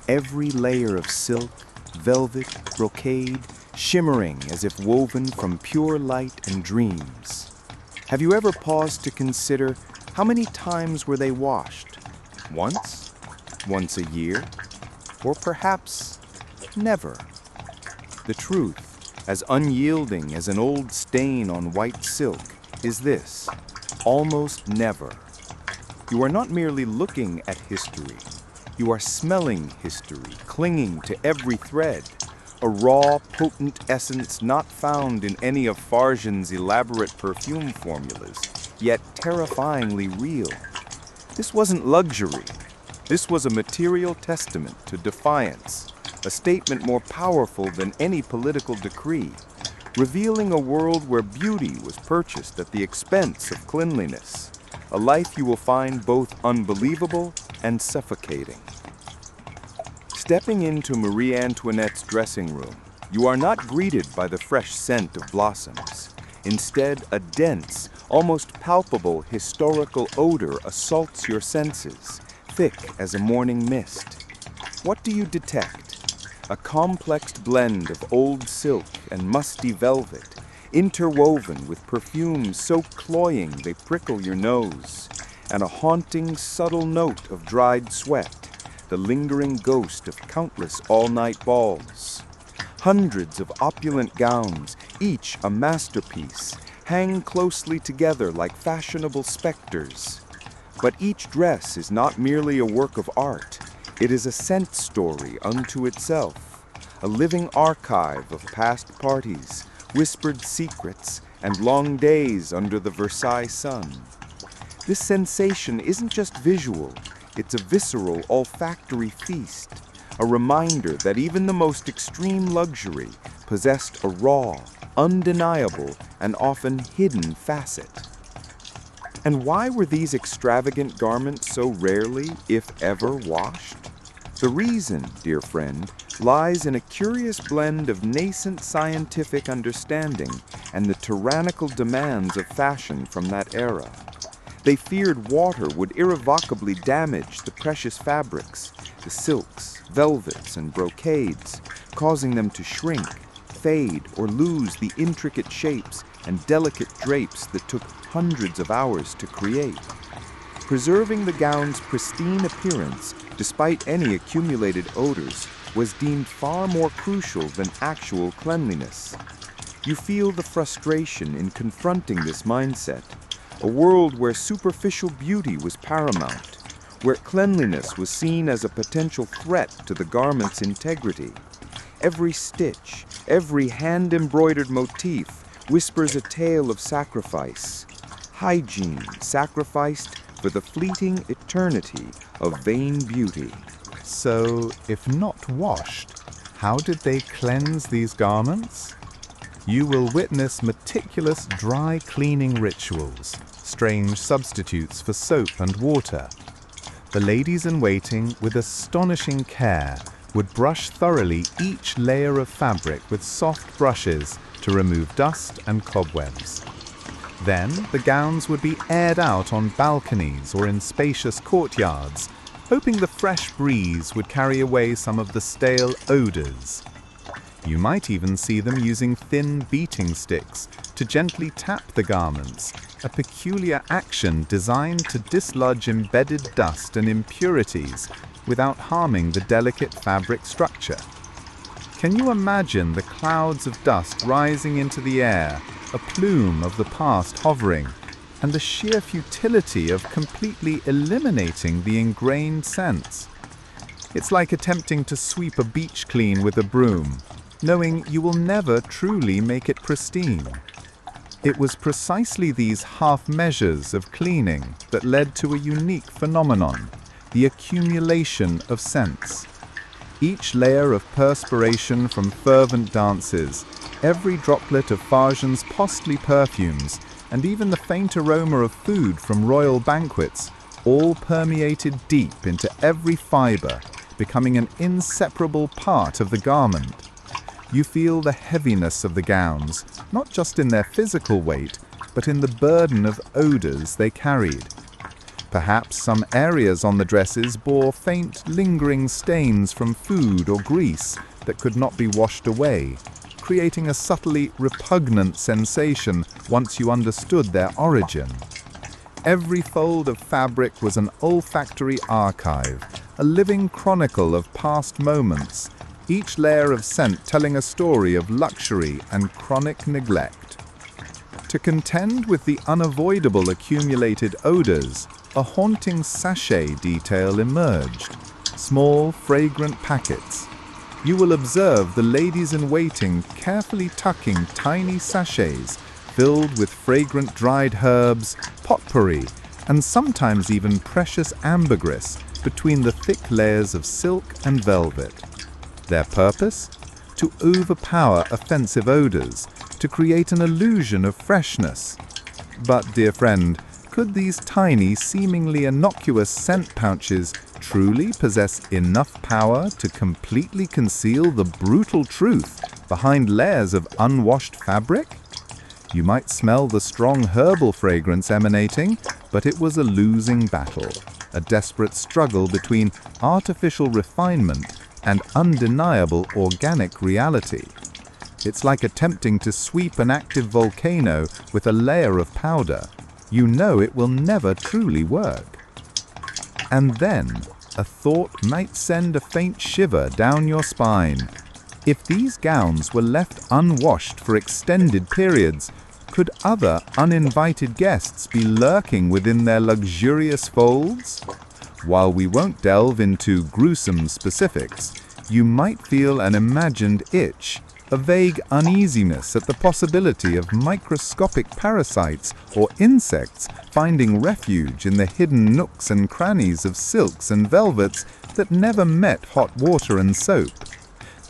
Every layer of silk, velvet, brocade, shimmering as if woven from pure light and dreams. Have you ever paused to consider how many times were they washed? Once? Once a year? Or perhaps never? The truth, as unyielding as an old stain on white silk, is this: almost never. You are not merely looking at history. You are smelling history, clinging to every thread, a raw, potent essence not found in any of Fargen's elaborate perfume formulas, yet terrifyingly real. This wasn't luxury. This was a material testament to defiance, a statement more powerful than any political decree, revealing a world where beauty was purchased at the expense of cleanliness, a life you will find both unbelievable and suffocating. Stepping into Marie Antoinette's dressing room, you are not greeted by the fresh scent of blossoms. Instead, a dense, almost palpable historical odor assaults your senses, thick as a morning mist. What do you detect? A complex blend of old silk and musty velvet, interwoven with perfumes so cloying they prickle your nose, and a haunting, subtle note of dried sweat, the lingering ghost of countless all-night balls. Hundreds of opulent gowns, each a masterpiece, hang closely together like fashionable specters. But each dress is not merely a work of art. It is a scent story unto itself, a living archive of past parties, whispered secrets, and long days under the Versailles sun. This sensation isn't just visual, it's a visceral, olfactory feast, a reminder that even the most extreme luxury possessed a raw, undeniable, and often hidden facet. And why were these extravagant garments so rarely, if ever, washed? The reason, dear friend, lies in a curious blend of nascent scientific understanding and the tyrannical demands of fashion from that era. They feared water would irrevocably damage the precious fabrics, the silks, velvets, and brocades, causing them to shrink, fade, or lose the intricate shapes and delicate drapes that took hundreds of hours to create. Preserving the gown's pristine appearance, despite any accumulated odors, was deemed far more crucial than actual cleanliness. You feel the frustration in confronting this mindset, a world where superficial beauty was paramount, where cleanliness was seen as a potential threat to the garment's integrity. Every stitch, every hand-embroidered motif whispers a tale of sacrifice, hygiene sacrificed for the fleeting eternity of vain beauty. So, if not washed, how did they cleanse these garments? You will witness meticulous dry cleaning rituals, strange substitutes for soap and water. The ladies-in-waiting, with astonishing care, would brush thoroughly each layer of fabric with soft brushes to remove dust and cobwebs. Then the gowns would be aired out on balconies or in spacious courtyards, hoping the fresh breeze would carry away some of the stale odors. You might even see them using thin beating sticks to gently tap the garments, a peculiar action designed to dislodge embedded dust and impurities without harming the delicate fabric structure. Can you imagine the clouds of dust rising into the air, a plume of the past hovering, and the sheer futility of completely eliminating the ingrained sense? It's like attempting to sweep a beach clean with a broom, knowing you will never truly make it pristine. It was precisely these half measures of cleaning that led to a unique phenomenon, the accumulation of scents. Each layer of perspiration from fervent dances, every droplet of Fargen's costly perfumes, and even the faint aroma of food from royal banquets, all permeated deep into every fiber, becoming an inseparable part of the garment. You feel the heaviness of the gowns, not just in their physical weight, but in the burden of odors they carried. Perhaps some areas on the dresses bore faint, lingering stains from food or grease that could not be washed away, creating a subtly repugnant sensation once you understood their origin. Every fold of fabric was an olfactory archive, a living chronicle of past moments, each layer of scent telling a story of luxury and chronic neglect. To contend with the unavoidable accumulated odors, a haunting sachet detail emerged. Small, fragrant packets. You will observe the ladies-in-waiting carefully tucking tiny sachets filled with fragrant dried herbs, potpourri, and sometimes even precious ambergris between the thick layers of silk and velvet. Their purpose? To overpower offensive odors, to create an illusion of freshness. But, dear friend, could these tiny, seemingly innocuous scent pouches truly possess enough power to completely conceal the brutal truth behind layers of unwashed fabric? You might smell the strong herbal fragrance emanating, but it was a losing battle, a desperate struggle between artificial refinement and undeniable organic reality. It's like attempting to sweep an active volcano with a layer of powder. You know it will never truly work. And then, a thought might send a faint shiver down your spine. If these gowns were left unwashed for extended periods, could other uninvited guests be lurking within their luxurious folds? While we won't delve into gruesome specifics, you might feel an imagined itch, a vague uneasiness at the possibility of microscopic parasites or insects finding refuge in the hidden nooks and crannies of silks and velvets that never met hot water and soap.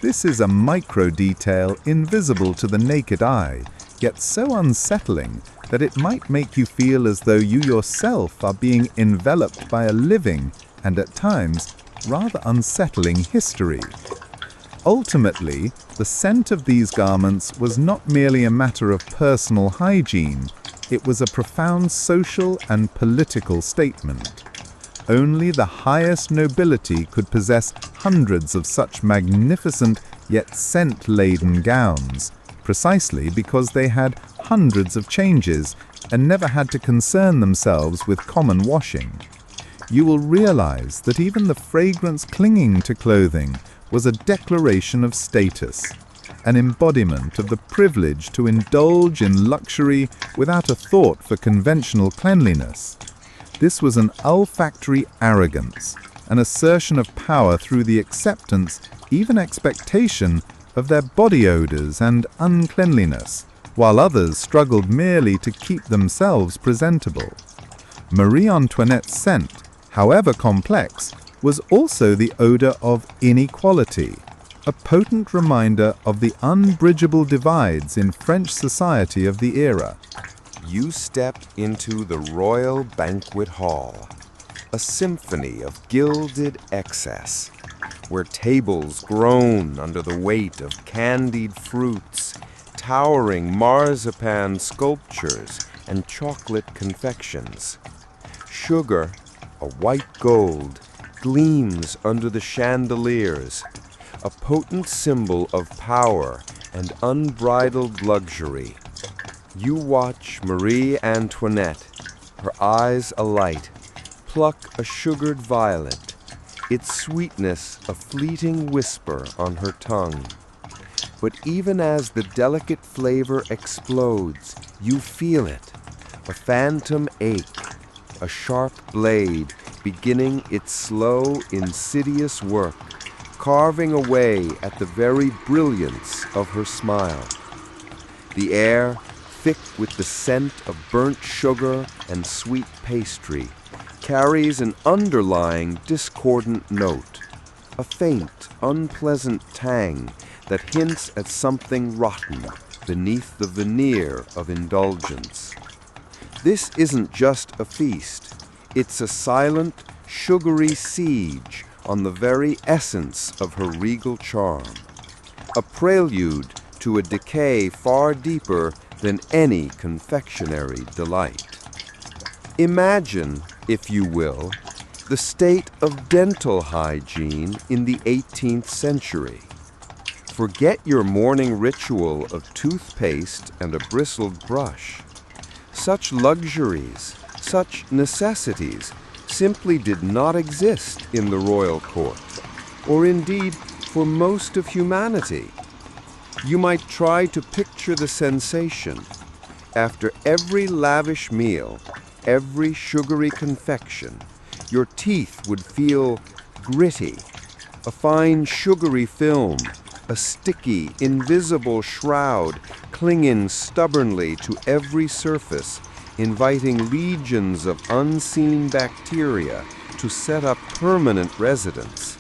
This is a micro-detail invisible to the naked eye, yet so unsettling that it might make you feel as though you yourself are being enveloped by a living and at times rather unsettling history. Ultimately, the scent of these garments was not merely a matter of personal hygiene, it was a profound social and political statement. Only the highest nobility could possess hundreds of such magnificent yet scent-laden gowns, precisely because they had hundreds of changes and never had to concern themselves with common washing. You will realize that even the fragrance clinging to clothing was a declaration of status, an embodiment of the privilege to indulge in luxury without a thought for conventional cleanliness. This was an olfactory arrogance, an assertion of power through the acceptance, even expectation, of their body odors and uncleanliness, while others struggled merely to keep themselves presentable. Marie Antoinette's scent, however complex, was also the odor of inequality, a potent reminder of the unbridgeable divides in French society of the era. You step into the royal banquet hall, a symphony of gilded excess, where tables groan under the weight of candied fruits, towering marzipan sculptures, and chocolate confections. Sugar, a white gold, gleams under the chandeliers, a potent symbol of power and unbridled luxury. You watch Marie Antoinette, her eyes alight, pluck a sugared violet, its sweetness a fleeting whisper on her tongue. But even as the delicate flavor explodes, you feel it, a phantom ache, a sharp blade beginning its slow, insidious work, carving away at the very brilliance of her smile. The air, thick with the scent of burnt sugar and sweet pastry, carries an underlying discordant note, a faint, unpleasant tang that hints at something rotten beneath the veneer of indulgence. This isn't just a feast, it's a silent, sugary siege on the very essence of her regal charm, a prelude to a decay far deeper than any confectionery delight. Imagine, if you will, the state of dental hygiene in the 18th century. Forget your morning ritual of toothpaste and a bristled brush. Such luxuries, such necessities, simply did not exist in the royal court, or indeed for most of humanity. You might try to picture the sensation. After every lavish meal, every sugary confection, your teeth would feel gritty, a fine sugary film, a sticky, invisible shroud clinging stubbornly to every surface, inviting legions of unseen bacteria to set up permanent residence.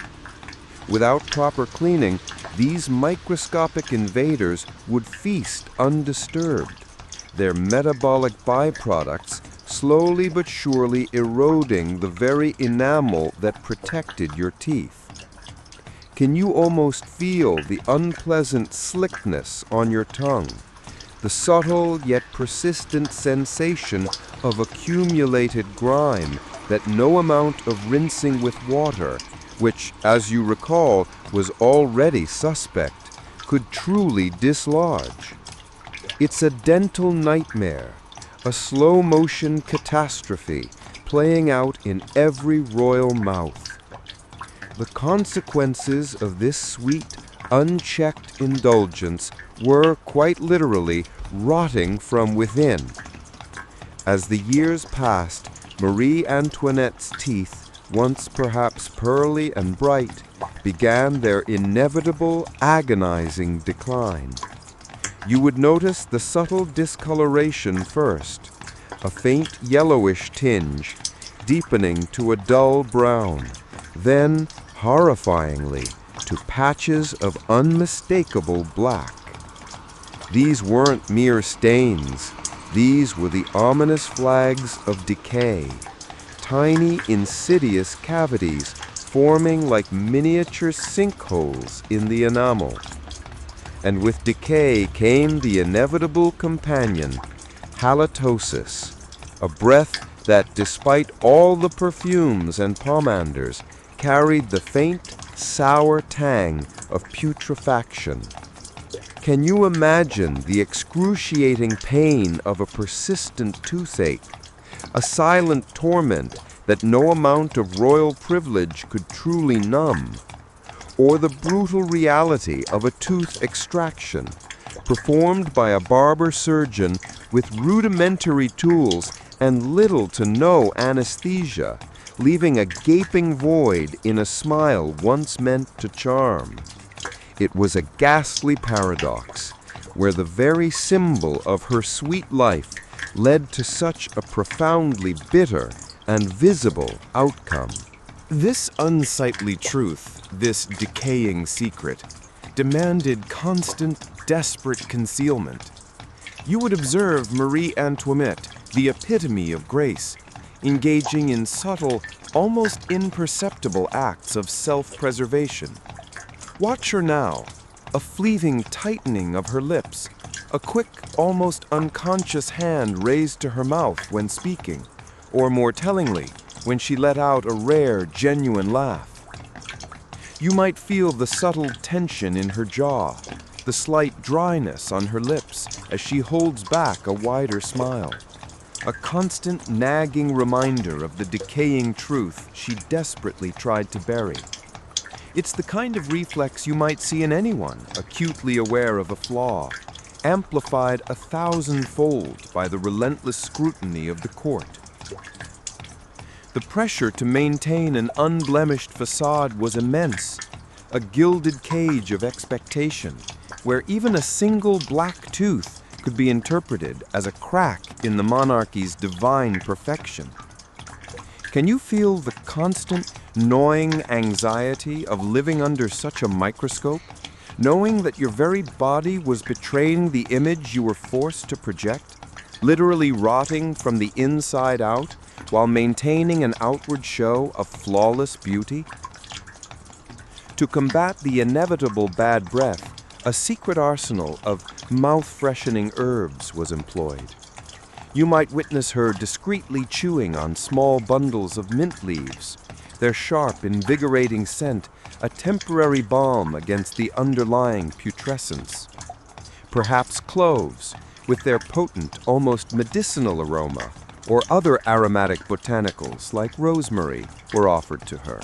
Without proper cleaning, these microscopic invaders would feast undisturbed, their metabolic byproducts slowly but surely eroding the very enamel that protected your teeth. Can you almost feel the unpleasant slickness on your tongue, the subtle yet persistent sensation of accumulated grime that no amount of rinsing with water, which, as you recall, was already suspect, could truly dislodge? It's a dental nightmare, a slow-motion catastrophe playing out in every royal mouth. The consequences of this sweet, unchecked indulgence were, quite literally, rotting from within. As the years passed, Marie Antoinette's teeth, once perhaps pearly and bright, began their inevitable, agonizing decline. You would notice the subtle discoloration first, a faint yellowish tinge, deepening to a dull brown, then, horrifyingly, to patches of unmistakable black. These weren't mere stains. These were the ominous flags of decay, tiny, insidious cavities forming like miniature sinkholes in the enamel. And with decay came the inevitable companion, halitosis, a breath that, despite all the perfumes and pomanders, carried the faint, sour tang of putrefaction. Can you imagine the excruciating pain of a persistent toothache, a silent torment that no amount of royal privilege could truly numb? Or the brutal reality of a tooth extraction, performed by a barber surgeon with rudimentary tools and little to no anesthesia, leaving a gaping void in a smile once meant to charm? It was a ghastly paradox, where the very symbol of her sweet life led to such a profoundly bitter and visible outcome. This unsightly truth, this decaying secret, demanded constant, desperate concealment. You would observe Marie Antoinette, the epitome of grace, engaging in subtle, almost imperceptible acts of self-preservation. Watch her now, a fleeting tightening of her lips, a quick, almost unconscious hand raised to her mouth when speaking, or more tellingly, when she let out a rare, genuine laugh. You might feel the subtle tension in her jaw, the slight dryness on her lips as she holds back a wider smile. A constant nagging reminder of the decaying truth she desperately tried to bury. It's the kind of reflex you might see in anyone acutely aware of a flaw, amplified 1,000-fold by the relentless scrutiny of the court. The pressure to maintain an unblemished facade was immense, a gilded cage of expectation, where even a single black tooth could be interpreted as a crack in the monarchy's divine perfection. Can you feel the constant, gnawing anxiety of living under such a microscope, knowing that your very body was betraying the image you were forced to project, literally rotting from the inside out while maintaining an outward show of flawless beauty? To combat the inevitable bad breath, a secret arsenal of mouth-freshening herbs was employed. You might witness her discreetly chewing on small bundles of mint leaves, their sharp, invigorating scent a temporary balm against the underlying putrescence. Perhaps cloves, with their potent, almost medicinal aroma, or other aromatic botanicals like rosemary, were offered to her.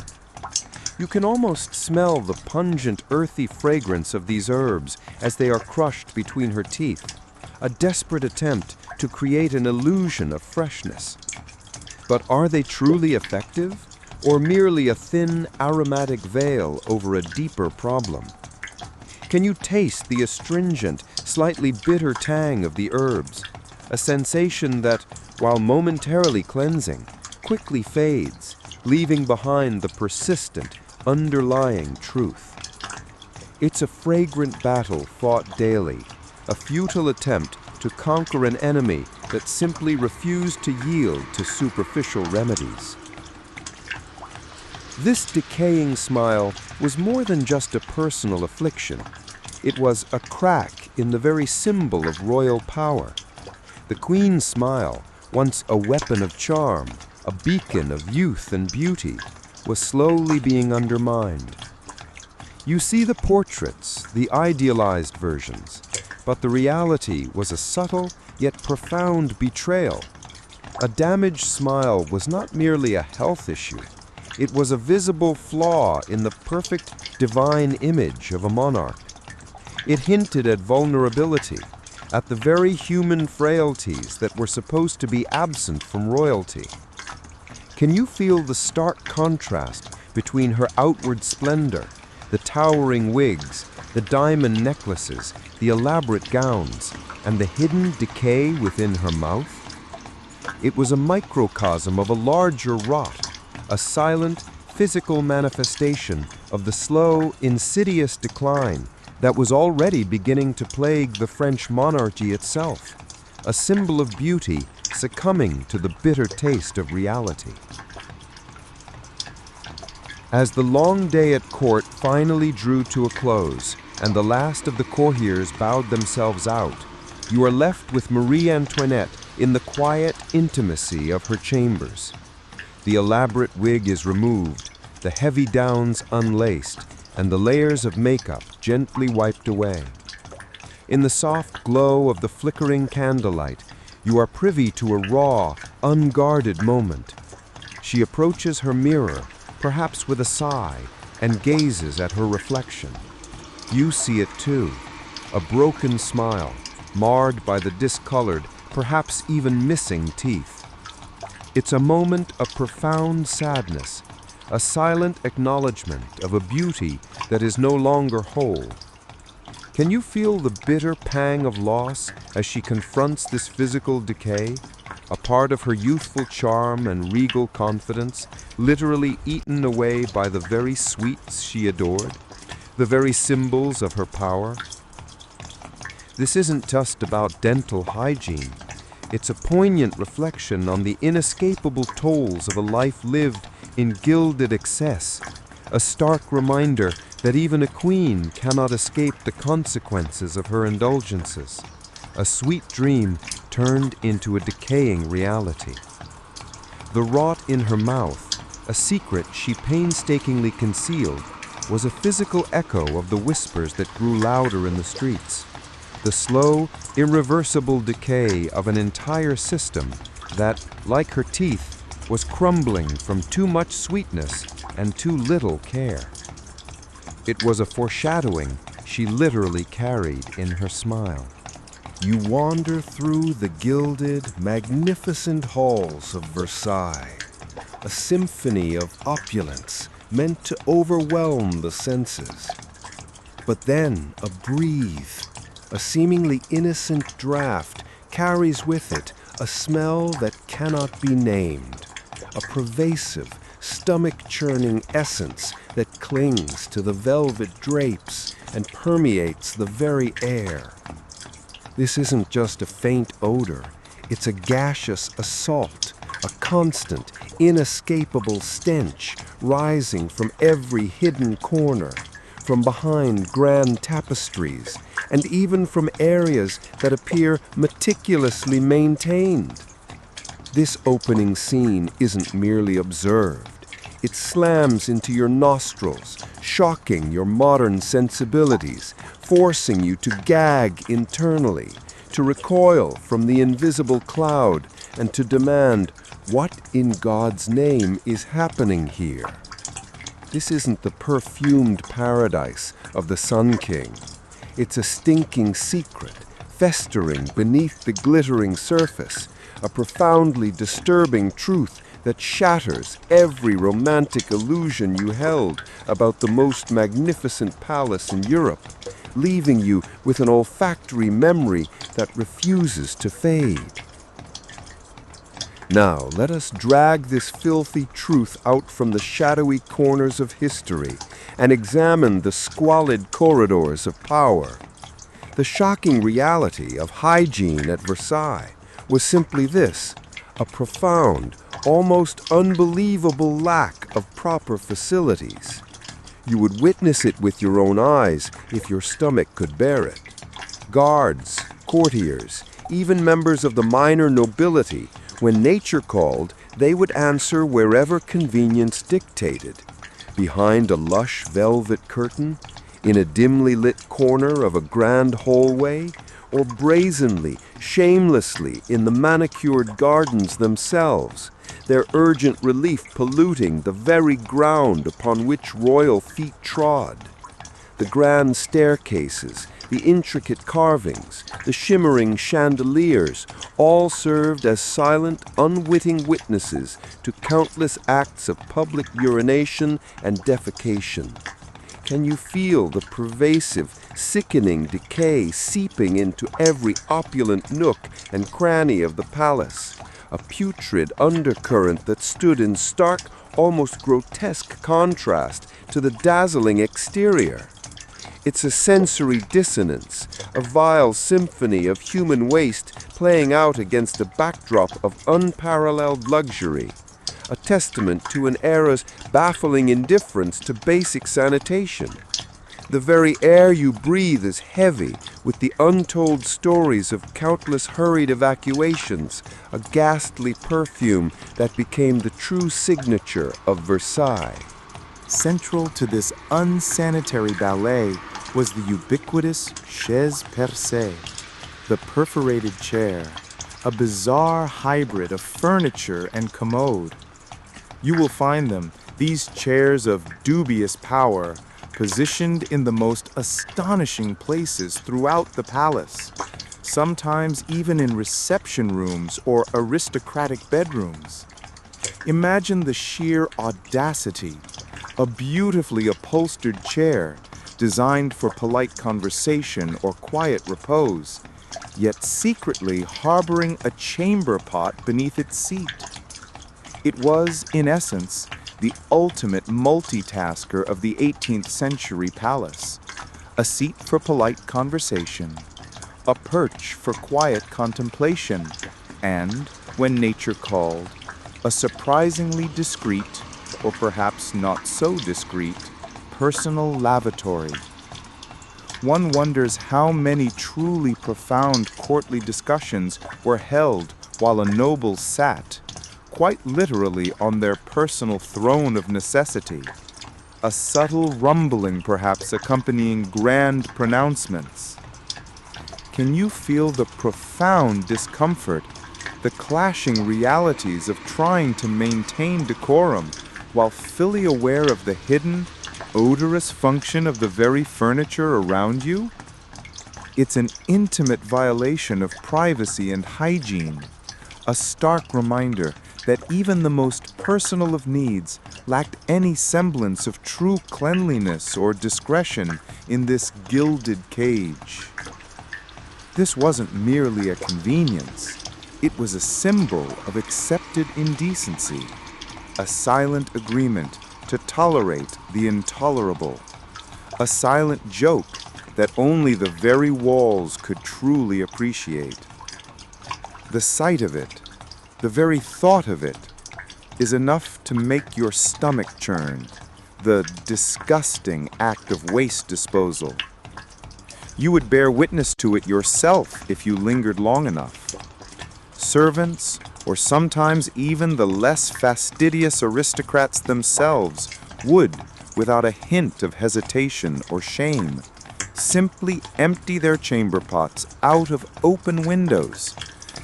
You can almost smell the pungent, earthy fragrance of these herbs as they are crushed between her teeth, a desperate attempt to create an illusion of freshness. But are they truly effective, or merely a thin, aromatic veil over a deeper problem? Can you taste the astringent, slightly bitter tang of the herbs, a sensation that, while momentarily cleansing, quickly fades, leaving behind the persistent, underlying truth? It's a fragrant battle fought daily, a futile attempt to conquer an enemy that simply refused to yield to superficial remedies. This decaying smile was more than just a personal affliction. It was a crack in the very symbol of royal power. The Queen's smile, once a weapon of charm, a beacon of youth and beauty, was slowly being undermined. You see the portraits, the idealized versions, but the reality was a subtle yet profound betrayal. A damaged smile was not merely a health issue. It was a visible flaw in the perfect divine image of a monarch. It hinted at vulnerability, at the very human frailties that were supposed to be absent from royalty. Can you feel the stark contrast between her outward splendor, the towering wigs, the diamond necklaces, the elaborate gowns, and the hidden decay within her mouth? It was a microcosm of a larger rot, a silent, physical manifestation of the slow, insidious decline that was already beginning to plague the French monarchy itself, a symbol of beauty succumbing to the bitter taste of reality. As the long day at court finally drew to a close, and the last of the courtiers bowed themselves out, you are left with Marie Antoinette in the quiet intimacy of her chambers. The elaborate wig is removed, the heavy downs unlaced, and the layers of makeup gently wiped away. In the soft glow of the flickering candlelight, you are privy to a raw, unguarded moment. She approaches her mirror, perhaps with a sigh, and gazes at her reflection. You see it too, a broken smile, marred by the discolored, perhaps even missing teeth. It's a moment of profound sadness, a silent acknowledgement of a beauty that is no longer whole. Can you feel the bitter pang of loss as she confronts this physical decay, a part of her youthful charm and regal confidence, literally eaten away by the very sweets she adored, the very symbols of her power? This isn't just about dental hygiene. It's a poignant reflection on the inescapable tolls of a life lived in gilded excess, a stark reminder that even a queen cannot escape the consequences of her indulgences, a sweet dream turned into a decaying reality. The rot in her mouth, a secret she painstakingly concealed, was a physical echo of the whispers that grew louder in the streets, the slow, irreversible decay of an entire system that, like her teeth, was crumbling from too much sweetness and too little care. It was a foreshadowing she literally carried in her smile. You wander through the gilded, magnificent halls of Versailles, a symphony of opulence meant to overwhelm the senses. But then a breeze, a seemingly innocent draft, carries with it a smell that cannot be named, a pervasive, stomach-churning essence that clings to the velvet drapes and permeates the very air. This isn't just a faint odor, it's a gaseous assault, a constant, inescapable stench rising from every hidden corner, from behind grand tapestries, and even from areas that appear meticulously maintained. This opening scene isn't merely observed. It slams into your nostrils, shocking your modern sensibilities, forcing you to gag internally, to recoil from the invisible cloud, and to demand, what in God's name is happening here? This isn't the perfumed paradise of the Sun King. It's a stinking secret, festering beneath the glittering surface, a profoundly disturbing truth that shatters every romantic illusion you held about the most magnificent palace in Europe, leaving you with an olfactory memory that refuses to fade. Now, let us drag this filthy truth out from the shadowy corners of history and examine the squalid corridors of power. The shocking reality of hygiene at Versailles was simply this: a profound, almost unbelievable lack of proper facilities. You would witness it with your own eyes if your stomach could bear it. Guards, courtiers, even members of the minor nobility, when nature called, they would answer wherever convenience dictated. Behind a lush velvet curtain, in a dimly lit corner of a grand hallway, or brazenly, shamelessly in the manicured gardens themselves, their urgent relief polluting the very ground upon which royal feet trod. The grand staircases, the intricate carvings, the shimmering chandeliers, all served as silent, unwitting witnesses to countless acts of public urination and defecation. Can you feel the pervasive, sickening decay seeping into every opulent nook and cranny of the palace? A putrid undercurrent that stood in stark, almost grotesque contrast to the dazzling exterior. It's a sensory dissonance, a vile symphony of human waste playing out against a backdrop of unparalleled luxury, a testament to an era's baffling indifference to basic sanitation. The very air you breathe is heavy with the untold stories of countless hurried evacuations, a ghastly perfume that became the true signature of Versailles. Central to this unsanitary ballet was the ubiquitous chaise percée, the perforated chair, a bizarre hybrid of furniture and commode. You will find them, these chairs of dubious power, positioned in the most astonishing places throughout the palace, sometimes even in reception rooms or aristocratic bedrooms. Imagine the sheer audacity, a beautifully upholstered chair designed for polite conversation or quiet repose, yet secretly harboring a chamber pot beneath its seat. It was, in essence, the ultimate multitasker of the 18th century palace, a seat for polite conversation, a perch for quiet contemplation, and, when nature called, a surprisingly discreet, or perhaps not so discreet, personal lavatory. One wonders how many truly profound courtly discussions were held while a noble sat, quite literally on their personal throne of necessity, a subtle rumbling perhaps accompanying grand pronouncements. Can you feel the profound discomfort, the clashing realities of trying to maintain decorum while fully aware of the hidden, odorous function of the very furniture around you? It's an intimate violation of privacy and hygiene, a stark reminder that even the most personal of needs lacked any semblance of true cleanliness or discretion in this gilded cage. This wasn't merely a convenience, it was a symbol of accepted indecency, a silent agreement to tolerate the intolerable, a silent joke that only the very walls could truly appreciate. The sight of it, the very thought of it, is enough to make your stomach churn, the disgusting act of waste disposal. You would bear witness to it yourself if you lingered long enough. Servants, or sometimes even the less fastidious aristocrats themselves, would, without a hint of hesitation or shame, simply empty their chamber pots out of open windows,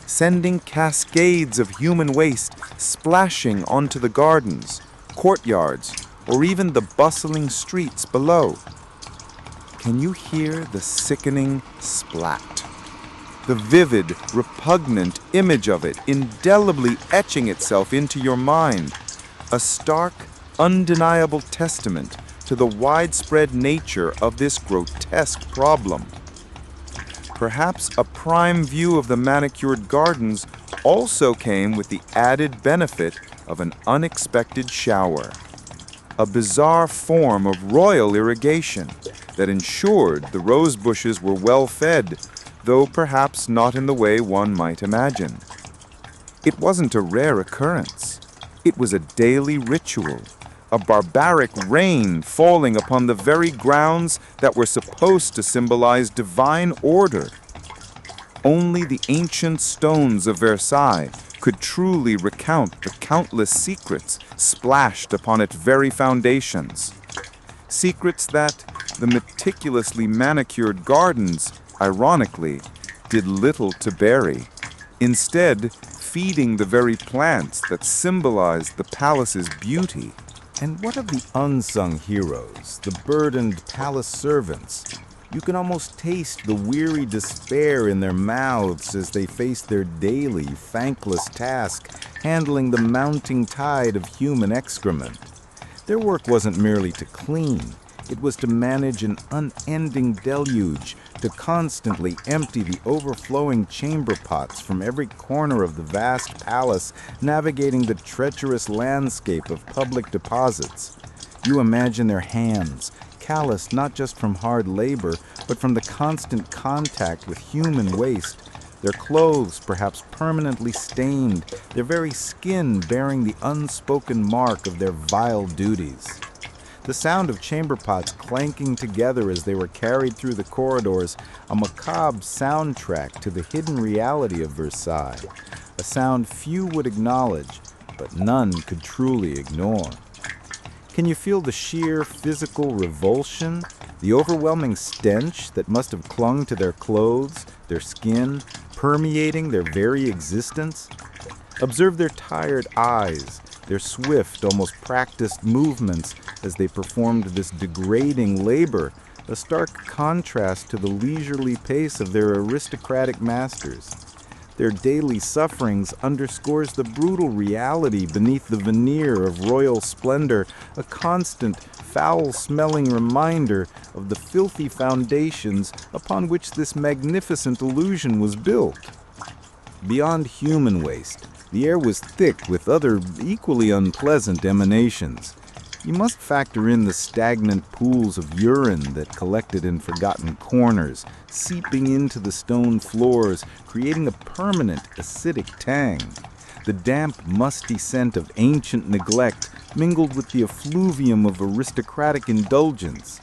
sending cascades of human waste splashing onto the gardens, courtyards, or even the bustling streets below. Can you hear the sickening splat? The vivid, repugnant image of it indelibly etching itself into your mind, a stark, undeniable testament to the widespread nature of this grotesque problem. Perhaps a prime view of the manicured gardens also came with the added benefit of an unexpected shower, a bizarre form of royal irrigation that ensured the rose bushes were well fed, though perhaps not in the way one might imagine. It wasn't a rare occurrence. It was a daily ritual, a barbaric rain falling upon the very grounds that were supposed to symbolize divine order. Only the ancient stones of Versailles could truly recount the countless secrets splashed upon its very foundations. Secrets that the meticulously manicured gardens, ironically, did little to bury, instead feeding the very plants that symbolized the palace's beauty. And what of the unsung heroes, the burdened palace servants? You can almost taste the weary despair in their mouths as they face their daily, thankless task, handling the mounting tide of human excrement. Their work wasn't merely to clean, it was to manage an unending deluge, to constantly empty the overflowing chamber pots from every corner of the vast palace, navigating the treacherous landscape of public deposits. You imagine their hands, calloused not just from hard labor, but from the constant contact with human waste, their clothes perhaps permanently stained, their very skin bearing the unspoken mark of their vile duties. The sound of chamber pots clanking together as they were carried through the corridors, a macabre soundtrack to the hidden reality of Versailles, a sound few would acknowledge, but none could truly ignore. Can you feel the sheer physical revulsion, the overwhelming stench that must have clung to their clothes, their skin, permeating their very existence? Observe their tired eyes, their swift, almost practiced movements as they performed this degrading labor, a stark contrast to the leisurely pace of their aristocratic masters. Their daily sufferings underscores the brutal reality beneath the veneer of royal splendor, a constant, foul-smelling reminder of the filthy foundations upon which this magnificent illusion was built. Beyond human waste, the air was thick with other equally unpleasant emanations. You must factor in the stagnant pools of urine that collected in forgotten corners, seeping into the stone floors, creating a permanent acidic tang. The damp, musty scent of ancient neglect mingled with the effluvium of aristocratic indulgence.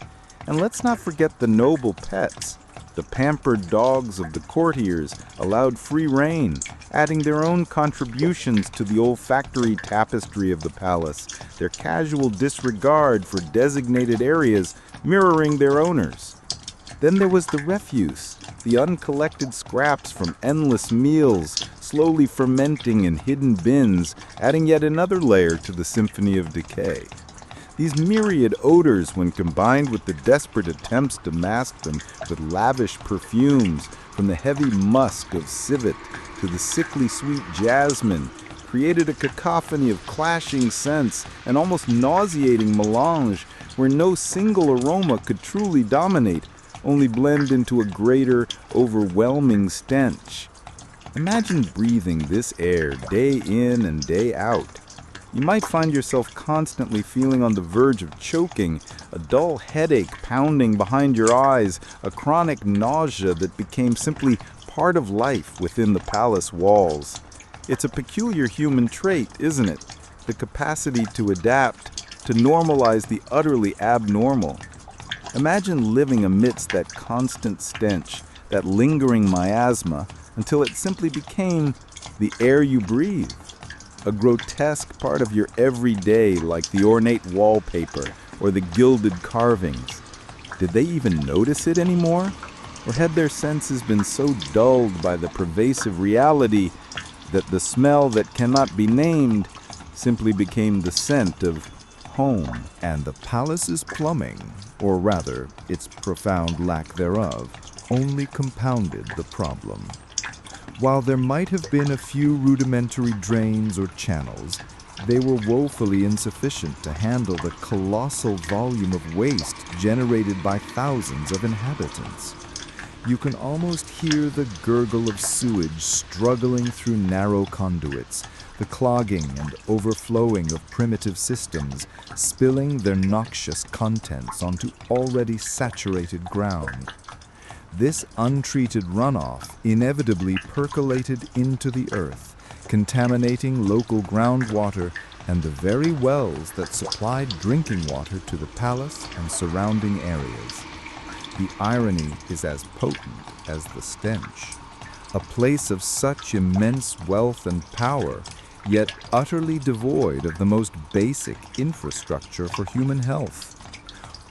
And let's not forget the noble pets. The pampered dogs of the courtiers allowed free rein, adding their own contributions to the olfactory tapestry of the palace, their casual disregard for designated areas mirroring their owners. Then there was the refuse, the uncollected scraps from endless meals, slowly fermenting in hidden bins, adding yet another layer to the symphony of decay. These myriad odors, when combined with the desperate attempts to mask them with lavish perfumes, from the heavy musk of civet to the sickly sweet jasmine, created a cacophony of clashing scents, an almost nauseating melange where no single aroma could truly dominate, only blend into a greater, overwhelming stench. Imagine breathing this air day in and day out. You might find yourself constantly feeling on the verge of choking, a dull headache pounding behind your eyes, a chronic nausea that became simply part of life within the palace walls. It's a peculiar human trait, isn't it? The capacity to adapt, to normalize the utterly abnormal. Imagine living amidst that constant stench, that lingering miasma, until it simply became the air you breathe. A grotesque part of your everyday, like the ornate wallpaper or the gilded carvings. Did they even notice it anymore? Or had their senses been so dulled by the pervasive reality that the smell that cannot be named simply became the scent of home? And the palace's plumbing, or rather, its profound lack thereof, only compounded the problem. While there might have been a few rudimentary drains or channels, they were woefully insufficient to handle the colossal volume of waste generated by thousands of inhabitants. You can almost hear the gurgle of sewage struggling through narrow conduits, the clogging and overflowing of primitive systems, spilling their noxious contents onto already saturated ground. This untreated runoff inevitably percolated into the earth, contaminating local groundwater and the very wells that supplied drinking water to the palace and surrounding areas. The irony is as potent as the stench. A place of such immense wealth and power, yet utterly devoid of the most basic infrastructure for human health.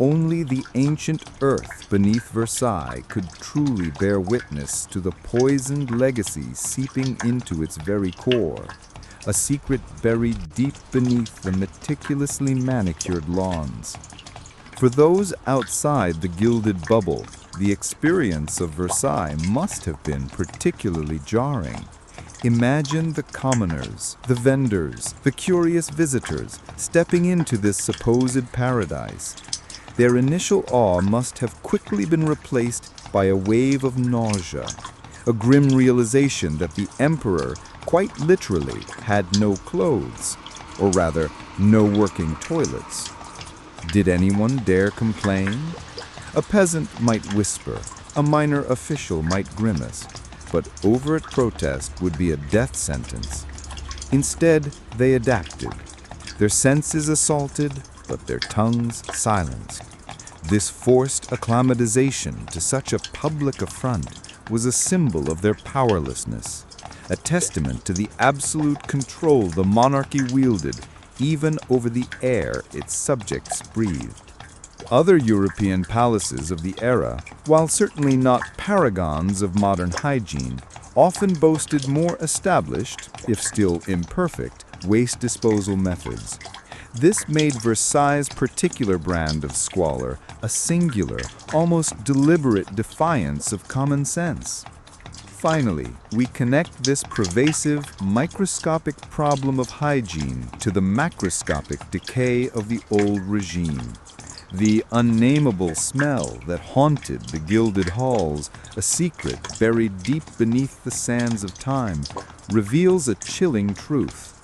Only the ancient earth beneath Versailles could truly bear witness to the poisoned legacy seeping into its very core, a secret buried deep beneath the meticulously manicured lawns. For those outside the gilded bubble, the experience of Versailles must have been particularly jarring. Imagine the commoners, the vendors, the curious visitors stepping into this supposed paradise. Their initial awe must have quickly been replaced by a wave of nausea, a grim realization that the emperor, quite literally, had no clothes, or rather, no working toilets. Did anyone dare complain? A peasant might whisper, a minor official might grimace, but overt protest would be a death sentence. Instead, they adapted. Their senses assaulted, but their tongues silenced. This forced acclimatization to such a public affront was a symbol of their powerlessness, a testament to the absolute control the monarchy wielded even over the air its subjects breathed. Other European palaces of the era, while certainly not paragons of modern hygiene, often boasted more established, if still imperfect, waste disposal methods. This made Versailles' particular brand of squalor a singular, almost deliberate defiance of common sense. Finally, we connect this pervasive, microscopic problem of hygiene to the macroscopic decay of the old regime. The unnameable smell that haunted the gilded halls, a secret buried deep beneath the sands of time, reveals a chilling truth.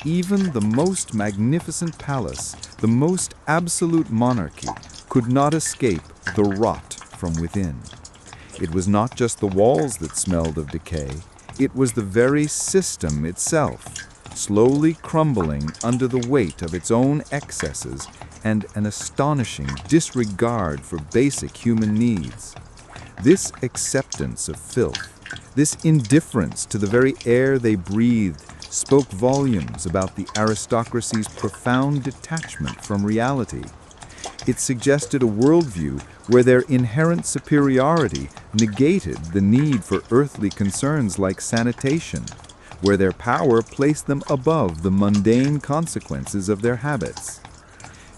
even the most magnificent palace, the most absolute monarchy, could not escape the rot from within. It was not just the walls that smelled of decay, it was the very system itself, slowly crumbling under the weight of its own excesses and an astonishing disregard for basic human needs. This acceptance of filth, this indifference to the very air they breathed, spoke volumes about the aristocracy's profound detachment from reality. It suggested a worldview where their inherent superiority negated the need for earthly concerns like sanitation, where their power placed them above the mundane consequences of their habits.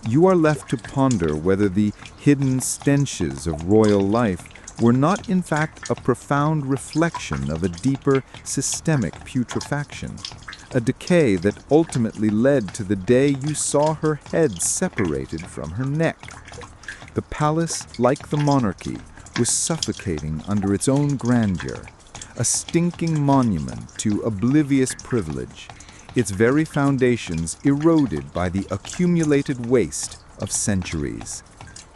You are left to ponder whether the hidden stenches of royal life were not in fact a profound reflection of a deeper systemic putrefaction, a decay that ultimately led to the day you saw her head separated from her neck. The palace, like the monarchy, was suffocating under its own grandeur, a stinking monument to oblivious privilege, its very foundations eroded by the accumulated waste of centuries.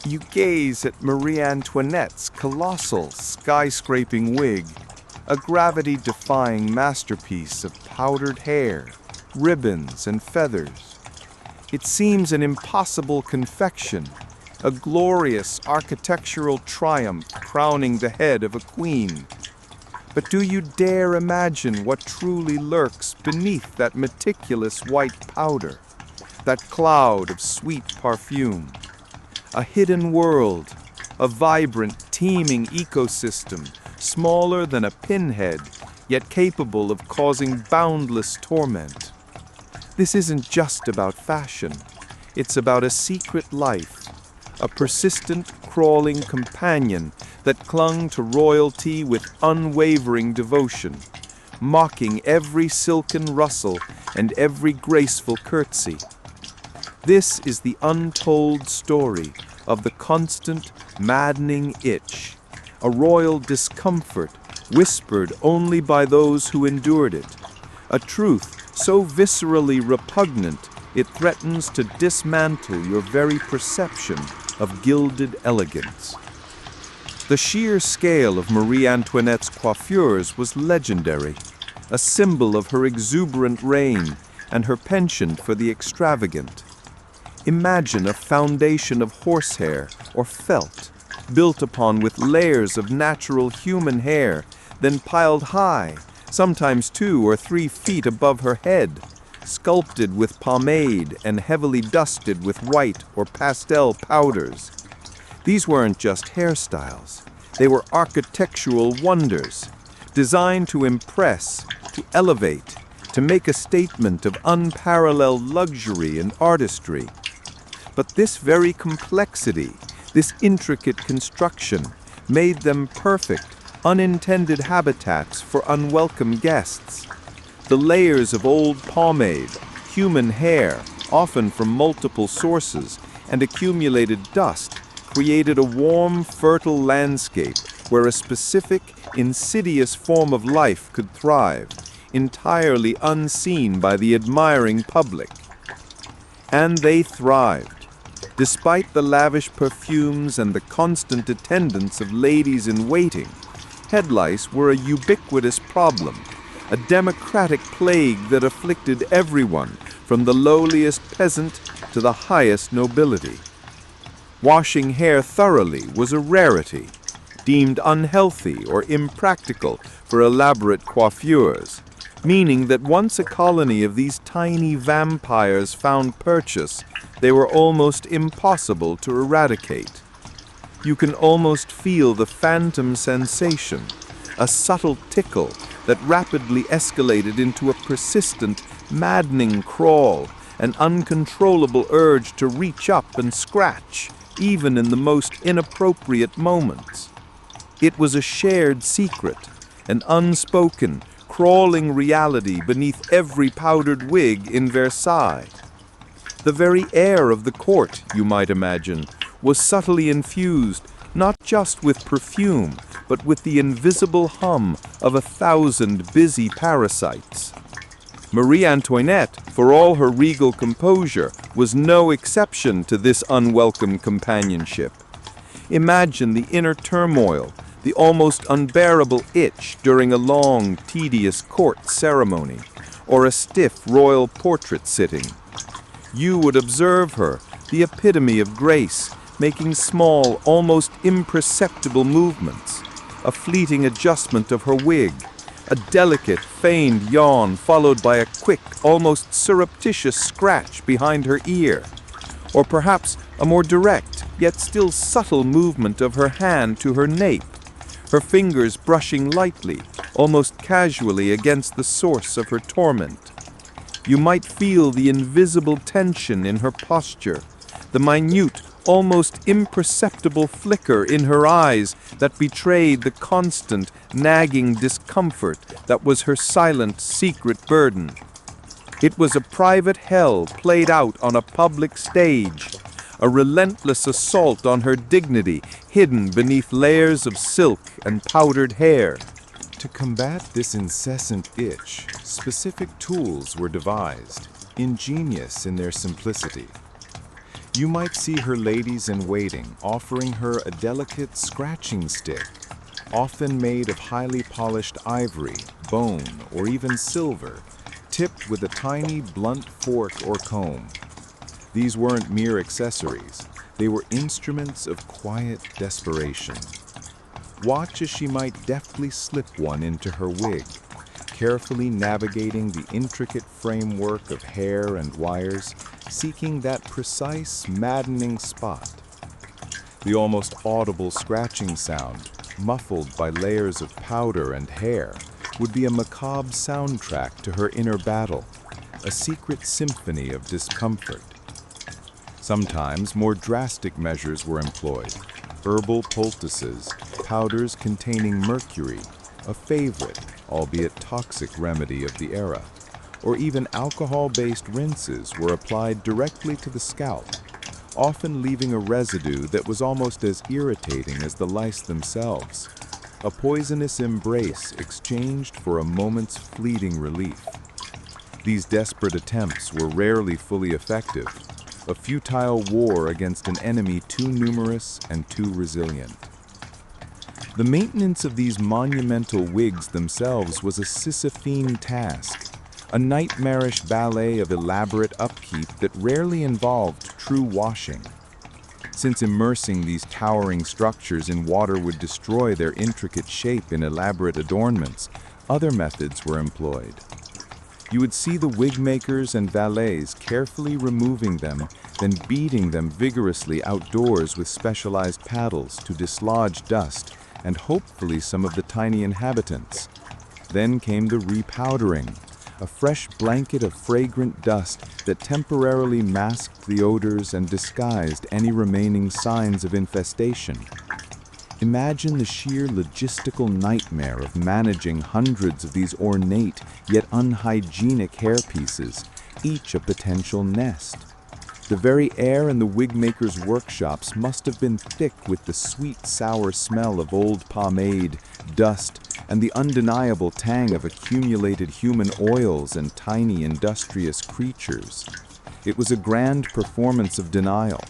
You gaze at Marie Antoinette's colossal, skyscraping wig, a gravity-defying masterpiece of powdered hair, ribbons, and feathers. It seems an impossible confection, a glorious architectural triumph crowning the head of a queen. But do you dare imagine what truly lurks beneath that meticulous white powder, that cloud of sweet perfume? A hidden world, a vibrant, teeming ecosystem, smaller than a pinhead, yet capable of causing boundless torment. This isn't just about fashion. It's about a secret life, a persistent, crawling companion that clung to royalty with unwavering devotion, mocking every silken rustle and every graceful curtsy. This is the untold story of the constant, maddening itch, a royal discomfort whispered only by those who endured it, a truth so viscerally repugnant it threatens to dismantle your very perception of gilded elegance. The sheer scale of Marie Antoinette's coiffures was legendary, a symbol of her exuberant reign and her penchant for the extravagant. Imagine a foundation of horsehair or felt, built upon with layers of natural human hair, then piled high, sometimes 2 or 3 feet above her head, sculpted with pomade and heavily dusted with white or pastel powders. These weren't just hairstyles. They were architectural wonders, designed to impress, to elevate, to make a statement of unparalleled luxury and artistry. But this very complexity, this intricate construction, made them perfect, unintended habitats for unwelcome guests. The layers of old pomade, human hair, often from multiple sources, and accumulated dust created a warm, fertile landscape where a specific, insidious form of life could thrive, entirely unseen by the admiring public. And they thrived. Despite the lavish perfumes and the constant attendance of ladies-in-waiting, head lice were a ubiquitous problem, a democratic plague that afflicted everyone, from the lowliest peasant to the highest nobility. Washing hair thoroughly was a rarity, deemed unhealthy or impractical for elaborate coiffures, meaning that once a colony of these tiny vampires found purchase, they were almost impossible to eradicate. You can almost feel the phantom sensation, a subtle tickle that rapidly escalated into a persistent, maddening crawl, an uncontrollable urge to reach up and scratch, even in the most inappropriate moments. It was a shared secret, an unspoken, crawling reality beneath every powdered wig in Versailles. The very air of the court, you might imagine, was subtly infused not just with perfume, but with the invisible hum of 1,000 busy parasites. Marie Antoinette, for all her regal composure, was no exception to this unwelcome companionship. Imagine the inner turmoil, the almost unbearable itch during a long, tedious court ceremony, or a stiff royal portrait sitting. You would observe her, the epitome of grace, making small, almost imperceptible movements, a fleeting adjustment of her wig, a delicate, feigned yawn followed by a quick, almost surreptitious scratch behind her ear, or perhaps a more direct, yet still subtle movement of her hand to her nape, her fingers brushing lightly, almost casually against the source of her torment. You might feel the invisible tension in her posture, the minute, almost imperceptible flicker in her eyes that betrayed the constant, nagging discomfort that was her silent, secret burden. It was a private hell played out on a public stage, a relentless assault on her dignity hidden beneath layers of silk and powdered hair. To combat this incessant itch, specific tools were devised, ingenious in their simplicity. You might see her ladies-in-waiting offering her a delicate scratching stick, often made of highly polished ivory, bone, or even silver, tipped with a tiny blunt fork or comb. These weren't mere accessories, they were instruments of quiet desperation. Watch as she might deftly slip one into her wig, carefully navigating the intricate framework of hair and wires, seeking that precise, maddening spot. The almost audible scratching sound, muffled by layers of powder and hair, would be a macabre soundtrack to her inner battle, a secret symphony of discomfort. Sometimes more drastic measures were employed. Herbal poultices, powders containing mercury, a favorite, albeit toxic remedy of the era, or even alcohol-based rinses were applied directly to the scalp, often leaving a residue that was almost as irritating as the lice themselves, a poisonous embrace exchanged for a moment's fleeting relief. These desperate attempts were rarely fully effective, a futile war against an enemy too numerous and too resilient. The maintenance of these monumental wigs themselves was a Sisyphine task, a nightmarish ballet of elaborate upkeep that rarely involved true washing. Since immersing these towering structures in water would destroy their intricate shape in elaborate adornments, other methods were employed. You would see the wig makers and valets carefully removing them, then beating them vigorously outdoors with specialized paddles to dislodge dust and hopefully some of the tiny inhabitants. Then came the repowdering, a fresh blanket of fragrant dust that temporarily masked the odors and disguised any remaining signs of infestation. Imagine the sheer logistical nightmare of managing hundreds of these ornate yet unhygienic hairpieces, each a potential nest. The very air in the wig-makers' workshops must have been thick with the sweet, sour smell of old pomade, dust, and the undeniable tang of accumulated human oils and tiny industrious creatures. It was a grand performance of denial,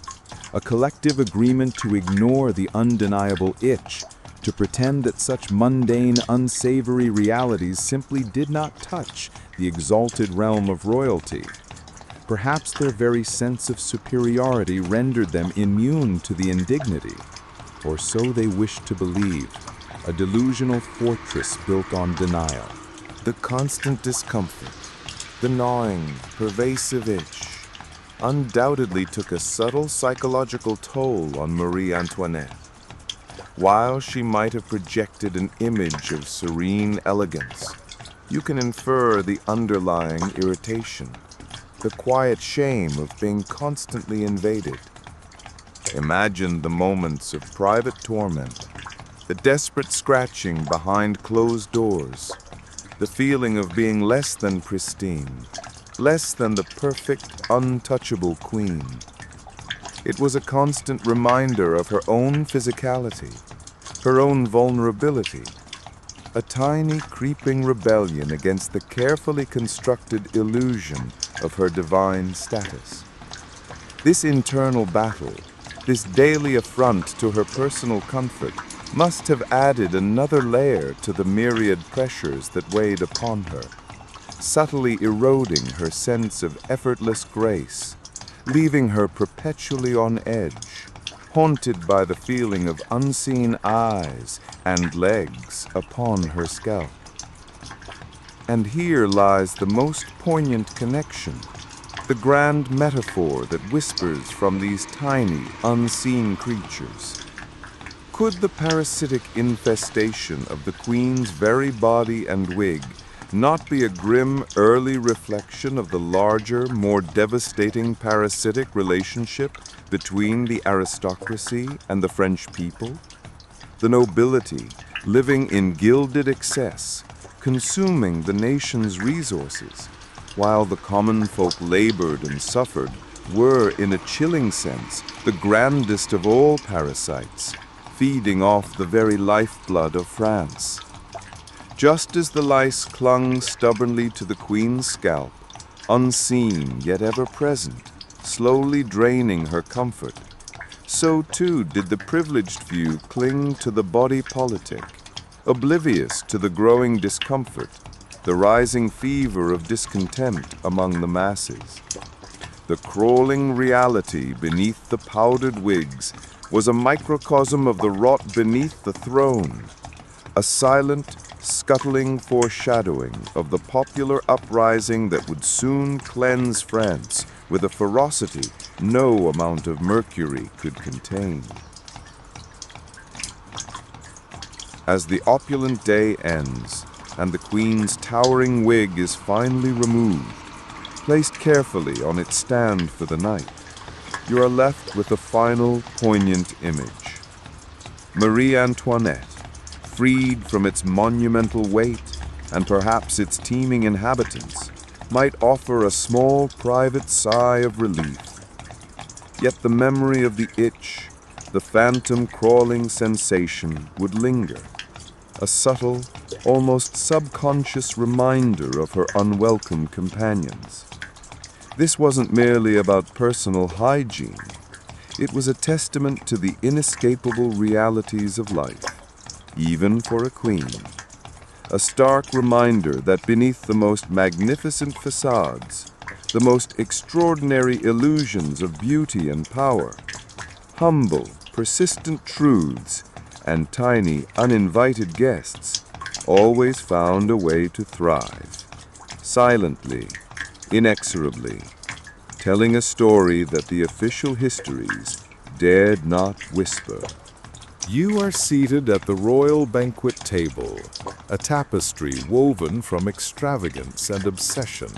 a collective agreement to ignore the undeniable itch, to pretend that such mundane, unsavory realities simply did not touch the exalted realm of royalty. Perhaps their very sense of superiority rendered them immune to the indignity, or so they wished to believe, a delusional fortress built on denial. The constant discomfort, the gnawing, pervasive itch, undoubtedly took a subtle psychological toll on Marie Antoinette. While she might have projected an image of serene elegance, you can infer the underlying irritation, the quiet shame of being constantly invaded. Imagine the moments of private torment, the desperate scratching behind closed doors, the feeling of being less than pristine, less than the perfect, untouchable queen. It was a constant reminder of her own physicality, her own vulnerability. a tiny creeping rebellion against the carefully constructed illusion of her divine status. This internal battle, this daily affront to her personal comfort, must have added another layer to the myriad pressures that weighed upon her, subtly eroding her sense of effortless grace, leaving her perpetually on edge, haunted by the feeling of unseen eyes and legs upon her scalp. And here lies the most poignant connection, the grand metaphor that whispers from these tiny, unseen creatures. Could the parasitic infestation of the Queen's very body and wig not be a grim early reflection of the larger, more devastating parasitic relationship between the aristocracy and the French people? The nobility, living in gilded excess, consuming the nation's resources, while the common folk labored and suffered, were, in a chilling sense, the grandest of all parasites, feeding off the very lifeblood of France. Just as the lice clung stubbornly to the Queen's scalp, unseen yet ever present, slowly draining her comfort, so too did the privileged few cling to the body politic, oblivious to the growing discomfort, the rising fever of discontent among the masses. The crawling reality beneath the powdered wigs was a microcosm of the rot beneath the throne, a silent, scuttling foreshadowing of the popular uprising that would soon cleanse France with a ferocity no amount of mercury could contain. As the opulent day ends, and the Queen's towering wig is finally removed, placed carefully on its stand for the night, you are left with a final poignant image. Marie Antoinette, freed from its monumental weight and perhaps its teeming inhabitants, might offer a small private sigh of relief. Yet the memory of the itch, the phantom crawling sensation would linger, a subtle, almost subconscious reminder of her unwelcome companions. This wasn't merely about personal hygiene. It was a testament to the inescapable realities of life, even for a queen. A stark reminder that beneath the most magnificent facades, the most extraordinary illusions of beauty and power, humble, persistent truths and tiny, uninvited guests always found a way to thrive, silently, inexorably, telling a story that the official histories dared not whisper. You are seated at the royal banquet table, a tapestry woven from extravagance and obsession,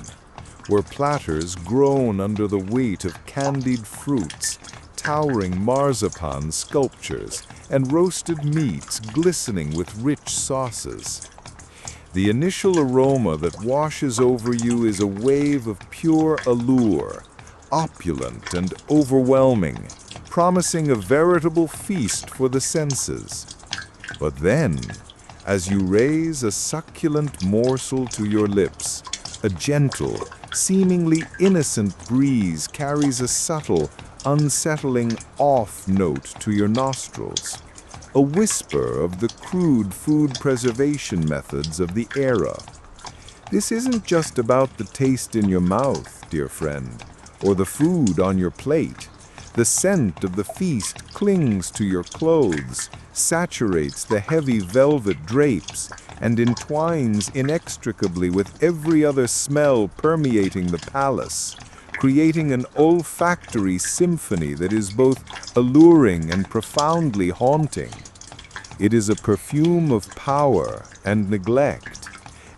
where platters groan under the weight of candied fruits, towering marzipan sculptures, and roasted meats glistening with rich sauces. The initial aroma that washes over you is a wave of pure allure, opulent and overwhelming, promising a veritable feast for the senses. But then, as you raise a succulent morsel to your lips, a gentle, seemingly innocent breeze carries a subtle, unsettling off note to your nostrils, a whisper of the crude food preservation methods of the era. This isn't just about the taste in your mouth, dear friend, or the food on your plate. The scent of the feast clings to your clothes, saturates the heavy velvet drapes, and entwines inextricably with every other smell permeating the palace, creating an olfactory symphony that is both alluring and profoundly haunting. It is a perfume of power and neglect,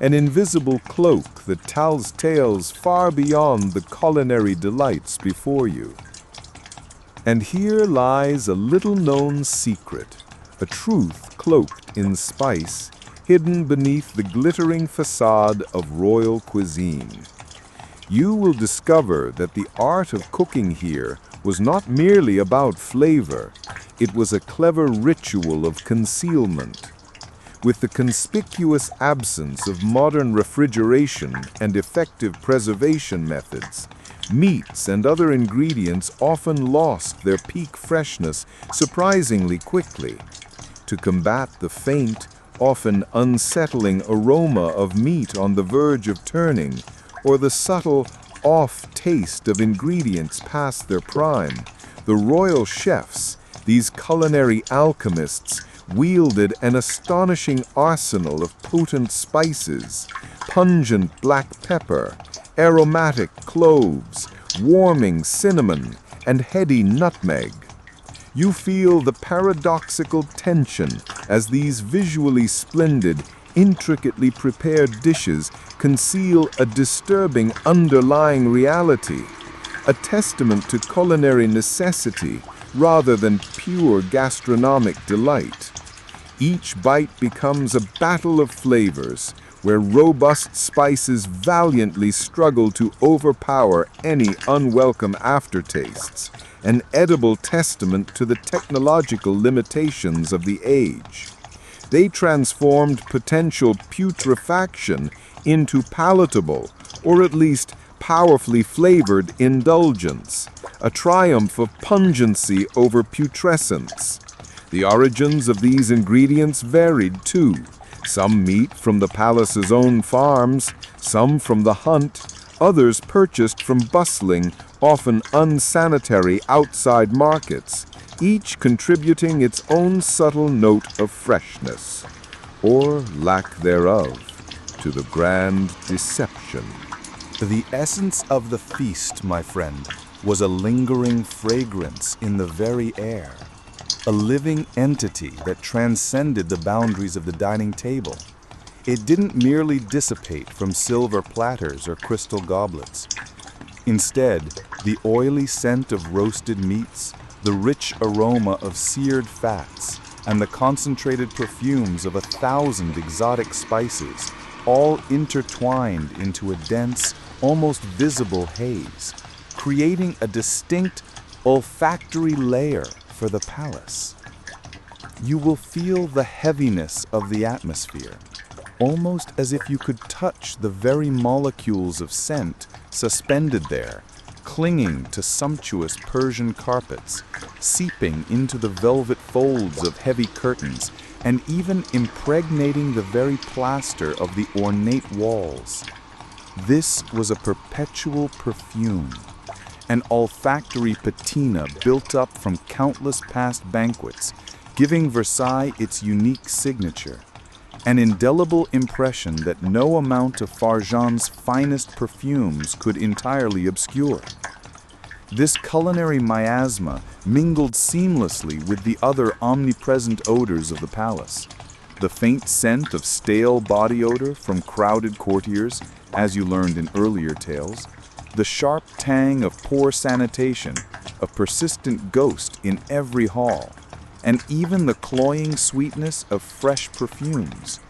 an invisible cloak that tells tales far beyond the culinary delights before you. And here lies a little-known secret, a truth cloaked in spice, hidden beneath the glittering facade of royal cuisine. You will discover that the art of cooking here was not merely about flavor. It was a clever ritual of concealment. with the conspicuous absence of modern refrigeration and effective preservation methods, meats and other ingredients often lost their peak freshness surprisingly quickly. To combat the faint, often unsettling aroma of meat on the verge of turning, or the subtle, off taste of ingredients past their prime, the royal chefs, these culinary alchemists, wielded an astonishing arsenal of potent spices, pungent black pepper, aromatic cloves, warming cinnamon, and heady nutmeg. You feel the paradoxical tension as these visually splendid, intricately prepared dishes conceal a disturbing underlying reality, a testament to culinary necessity rather than pure gastronomic delight. Each bite becomes a battle of flavors, where robust spices valiantly struggle to overpower any unwelcome aftertastes, an edible testament to the technological limitations of the age. They transformed potential putrefaction into palatable, or at least powerfully flavored indulgence, a triumph of pungency over putrescence. The origins of these ingredients varied too. Some meat from the palace's own farms, some from the hunt, others purchased from bustling, often unsanitary outside markets, each contributing its own subtle note of freshness, or lack thereof, to the grand deception. The essence of the feast, my friend, was a lingering fragrance in the very air, a living entity that transcended the boundaries of the dining table. It didn't merely dissipate from silver platters or crystal goblets. Instead, the oily scent of roasted meats, the rich aroma of seared fats, and the concentrated perfumes of 1,000 exotic spices, all intertwined into a dense, almost visible haze, creating a distinct olfactory layer for the palace. You will feel the heaviness of the atmosphere, almost as if you could touch the very molecules of scent suspended there, clinging to sumptuous Persian carpets, seeping into the velvet folds of heavy curtains, and even impregnating the very plaster of the ornate walls. This was a perpetual perfume, an olfactory patina built up from countless past banquets, giving Versailles its unique signature, an indelible impression that no amount of Farjeon's finest perfumes could entirely obscure. This culinary miasma mingled seamlessly with the other omnipresent odors of the palace. The faint scent of stale body odor from crowded courtiers, as you learned in earlier tales, the sharp tang of poor sanitation, a persistent ghost in every hall, and even the cloying sweetness of fresh perfumes.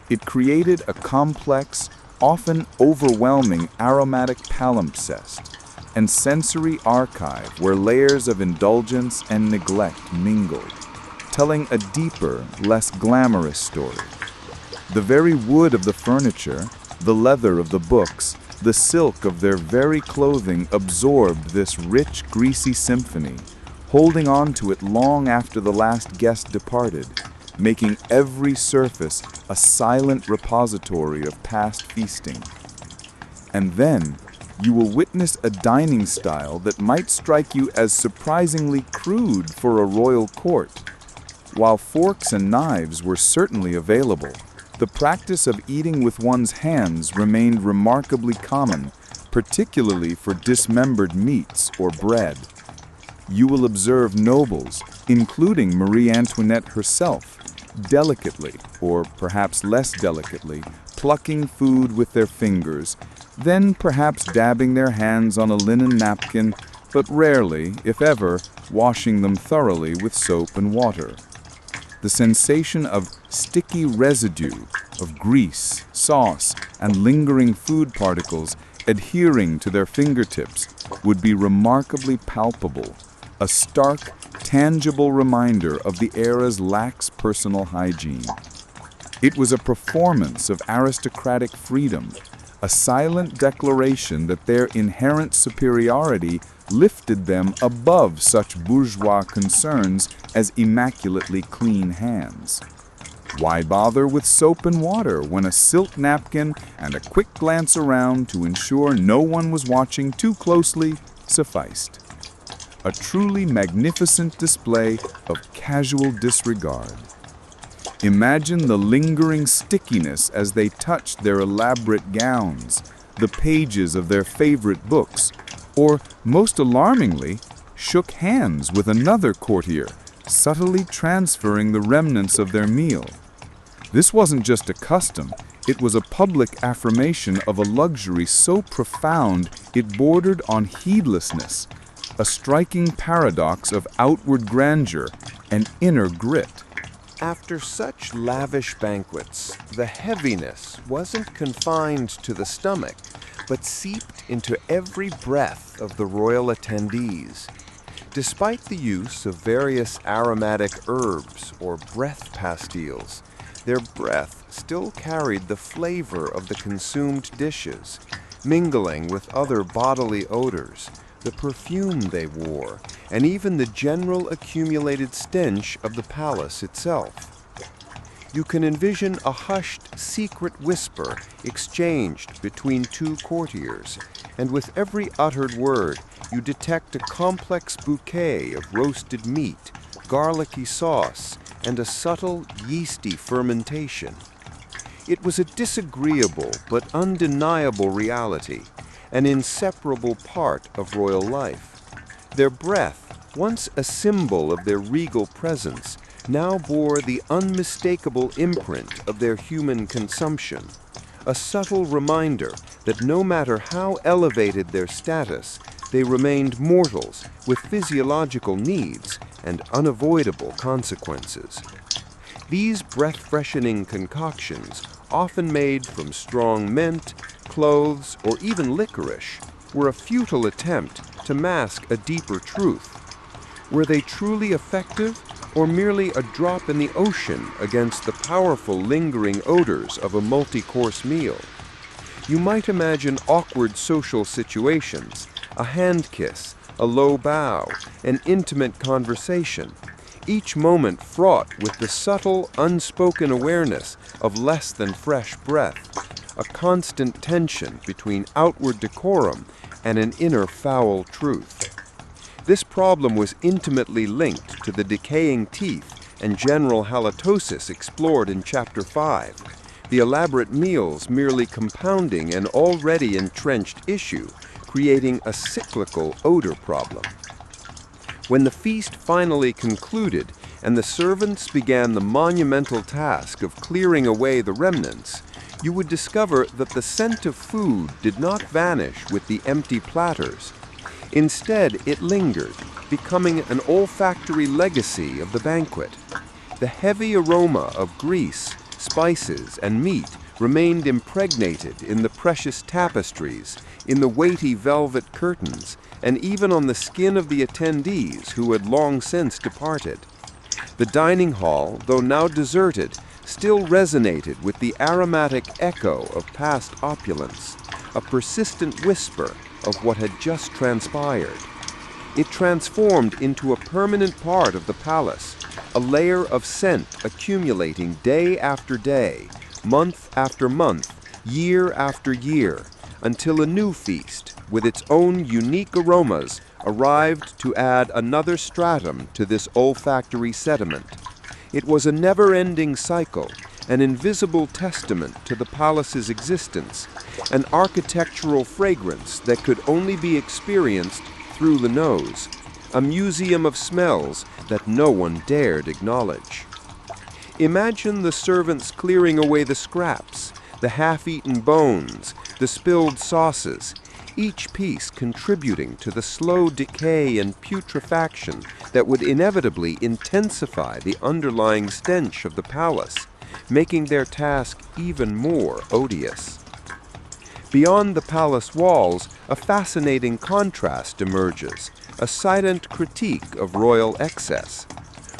It created a complex, often overwhelming aromatic palimpsest, and sensory archive where layers of indulgence and neglect mingled, telling a deeper, less glamorous story. The very wood of the furniture, the leather of the books, the silk of their very clothing absorbed this rich, greasy symphony, holding on to it long after the last guest departed, making every surface a silent repository of past feasting. And then, you will witness a dining style that might strike you as surprisingly crude for a royal court. While forks and knives were certainly available, the practice of eating with one's hands remained remarkably common, particularly for dismembered meats or bread. You will observe nobles, including Marie Antoinette herself, delicately, or perhaps less delicately, plucking food with their fingers, then perhaps dabbing their hands on a linen napkin, but rarely, if ever, washing them thoroughly with soap and water. The sensation of sticky residue, of grease, sauce, and lingering food particles adhering to their fingertips would be remarkably palpable, a stark, tangible reminder of the era's lax personal hygiene. It was a performance of aristocratic freedom, a silent declaration that their inherent superiority lifted them above such bourgeois concerns as immaculately clean hands. Why bother with soap and water when a silk napkin and a quick glance around to ensure no one was watching too closely sufficed? A truly magnificent display of casual disregard. Imagine the lingering stickiness as they touched their elaborate gowns, the pages of their favorite books, or, most alarmingly, shook hands with another courtier, subtly transferring the remnants of their meal. This wasn't just a custom, it was a public affirmation of a luxury so profound it bordered on heedlessness, a striking paradox of outward grandeur and inner grit. After such lavish banquets, the heaviness wasn't confined to the stomach, but seeped into every breath of the royal attendees. Despite the use of various aromatic herbs or breath pastilles, their breath still carried the flavor of the consumed dishes, mingling with other bodily odors, the perfume they wore, and even the general accumulated stench of the palace itself. You can envision a hushed, secret whisper exchanged between two courtiers, and with every uttered word, you detect a complex bouquet of roasted meat, garlicky sauce, and a subtle, yeasty fermentation. It was a disagreeable but undeniable reality, an inseparable part of royal life. Their breath, once a symbol of their regal presence, now bore the unmistakable imprint of their human consumption, a subtle reminder that no matter how elevated their status, they remained mortals with physiological needs and unavoidable consequences. These breath-freshening concoctions, often made from strong mint, cloves, or even licorice, were a futile attempt to mask a deeper truth. Were they truly effective, or merely a drop in the ocean against the powerful lingering odors of a multi-course meal? You might imagine awkward social situations, a hand kiss, a low bow, an intimate conversation, each moment fraught with the subtle, unspoken awareness of less than fresh breath, a constant tension between outward decorum and an inner foul truth. This problem was intimately linked to the decaying teeth and general halitosis explored in Chapter 5, the elaborate meals merely compounding an already entrenched issue, creating a cyclical odor problem. When the feast finally concluded and the servants began the monumental task of clearing away the remnants, you would discover that the scent of food did not vanish with the empty platters. Instead, it lingered, becoming an olfactory legacy of the banquet. The heavy aroma of grease, spices, and meat remained impregnated in the precious tapestries, in the weighty velvet curtains, and even on the skin of the attendees who had long since departed. The dining hall, though now deserted, still resonated with the aromatic echo of past opulence, a persistent whisper of what had just transpired. It transformed into a permanent part of the palace, a layer of scent accumulating day after day, month after month, year after year, until a new feast, with its own unique aromas, arrived to add another stratum to this olfactory sediment. It was a never-ending cycle, an invisible testament to the palace's existence, an architectural fragrance that could only be experienced through the nose, a museum of smells that no one dared acknowledge. Imagine the servants clearing away the scraps, the half-eaten bones, the spilled sauces, each piece contributing to the slow decay and putrefaction that would inevitably intensify the underlying stench of the palace, making their task even more odious. Beyond the palace walls, a fascinating contrast emerges, a silent critique of royal excess.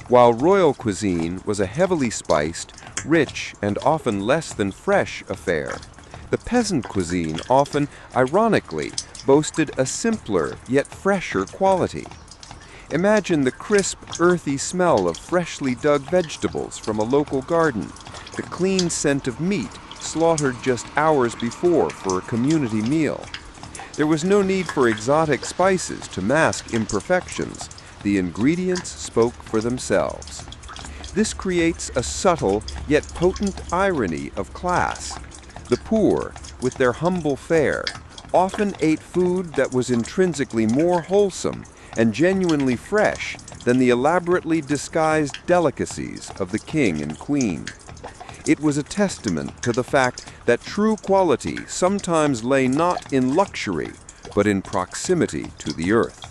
While royal cuisine was a heavily spiced, rich and often less than fresh affair. The peasant cuisine often, ironically, boasted a simpler yet fresher quality. Imagine the crisp, earthy smell of freshly dug vegetables from a local garden, the clean scent of meat slaughtered just hours before for a community meal. There was no need for exotic spices to mask imperfections. The ingredients spoke for themselves. This creates a subtle yet potent irony of class. The poor, with their humble fare, often ate food that was intrinsically more wholesome and genuinely fresh than the elaborately disguised delicacies of the king and queen. It was a testament to the fact that true quality sometimes lay not in luxury, but in proximity to the earth,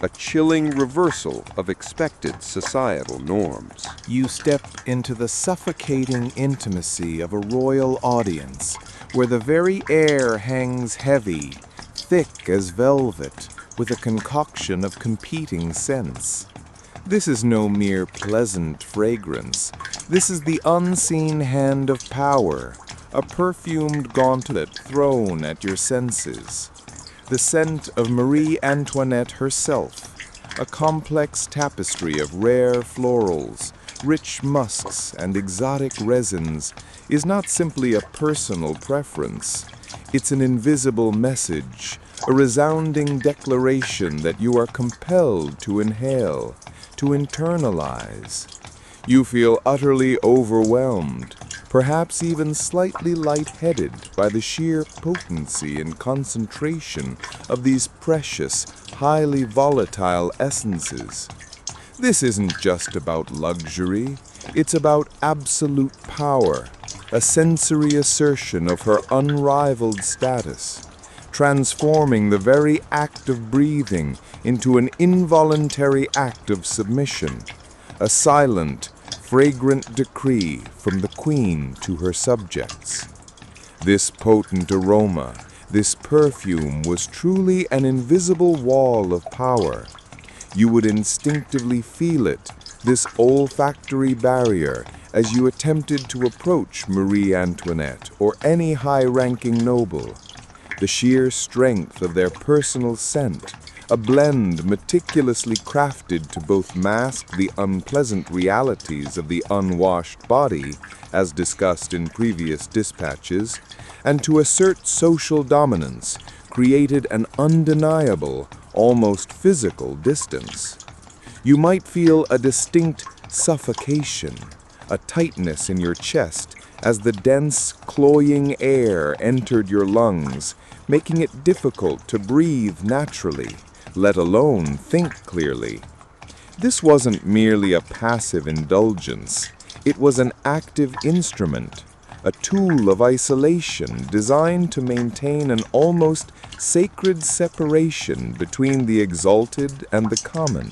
a chilling reversal of expected societal norms. You step into the suffocating intimacy of a royal audience, where the very air hangs heavy, thick as velvet, with a concoction of competing scents. This is no mere pleasant fragrance. This is the unseen hand of power, a perfumed gauntlet thrown at your senses. The scent of Marie Antoinette herself, a complex tapestry of rare florals, rich musks, and exotic resins, is not simply a personal preference. It's an invisible message, a resounding declaration that you are compelled to inhale, to internalize. You feel utterly overwhelmed, perhaps even slightly lightheaded by the sheer potency and concentration of these precious, highly volatile essences. This isn't just about luxury, it's about absolute power, a sensory assertion of her unrivaled status, transforming the very act of breathing into an involuntary act of submission, a silent, fragrant decree from the queen to her subjects. This potent aroma, this perfume was truly an invisible wall of power. You would instinctively feel it, this olfactory barrier, as you attempted to approach Marie Antoinette or any high-ranking noble. The sheer strength of their personal scent, a blend meticulously crafted to both mask the unpleasant realities of the unwashed body, as discussed in previous dispatches, and to assert social dominance, created an undeniable, almost physical distance. You might feel a distinct suffocation, a tightness in your chest as the dense, cloying air entered your lungs, making it difficult to breathe naturally, let alone think clearly. This wasn't merely a passive indulgence. It was an active instrument, a tool of isolation designed to maintain an almost sacred separation between the exalted and the common.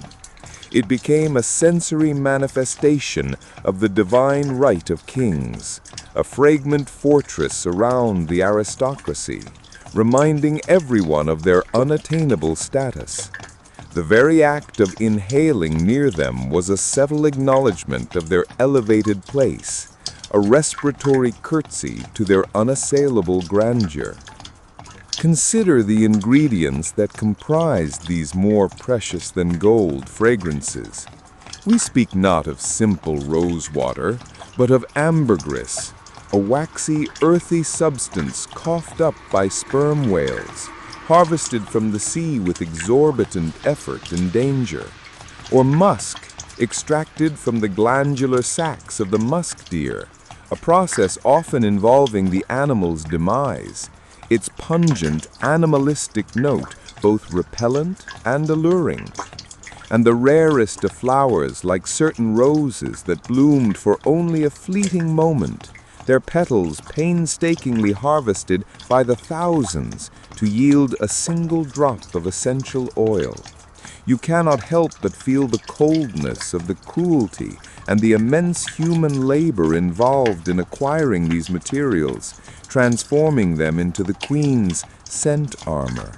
It became a sensory manifestation of the divine right of kings, a fragrant fortress around the aristocracy, reminding everyone of their unattainable status. The very act of inhaling near them was a subtle acknowledgement of their elevated place, a respiratory curtsy to their unassailable grandeur. Consider the ingredients that comprised these more precious than gold fragrances. We speak not of simple rose water, but of ambergris, a waxy, earthy substance coughed up by sperm whales, harvested from the sea with exorbitant effort and danger, or musk, extracted from the glandular sacs of the musk deer, a process often involving the animal's demise, its pungent, animalistic note both repellent and alluring. And the rarest of flowers, like certain roses that bloomed for only a fleeting moment, their petals painstakingly harvested by the thousands to yield a single drop of essential oil. You cannot help but feel the coldness of the cruelty and the immense human labor involved in acquiring these materials, transforming them into the queen's scent armor.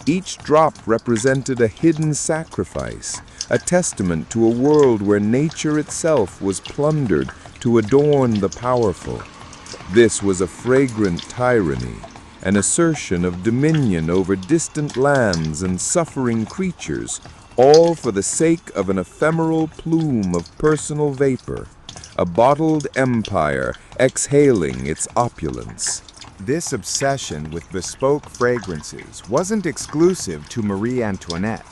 Each drop represented a hidden sacrifice, a testament to a world where nature itself was plundered to adorn the powerful. This was a fragrant tyranny, an assertion of dominion over distant lands and suffering creatures, all for the sake of an ephemeral plume of personal vapor, a bottled empire exhaling its opulence. This obsession with bespoke fragrances wasn't exclusive to Marie Antoinette.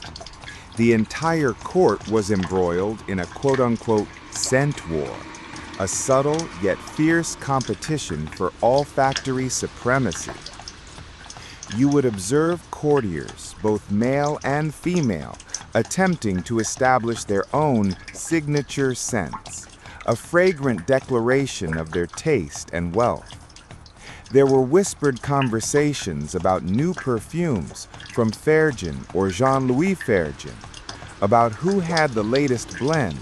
The entire court was embroiled in a quote-unquote scent war, a subtle yet fierce competition for olfactory supremacy. You would observe courtiers, both male and female, attempting to establish their own signature scents, a fragrant declaration of their taste and wealth. There were whispered conversations about new perfumes from Fergin or Jean-Louis Fergin, about who had the latest blend,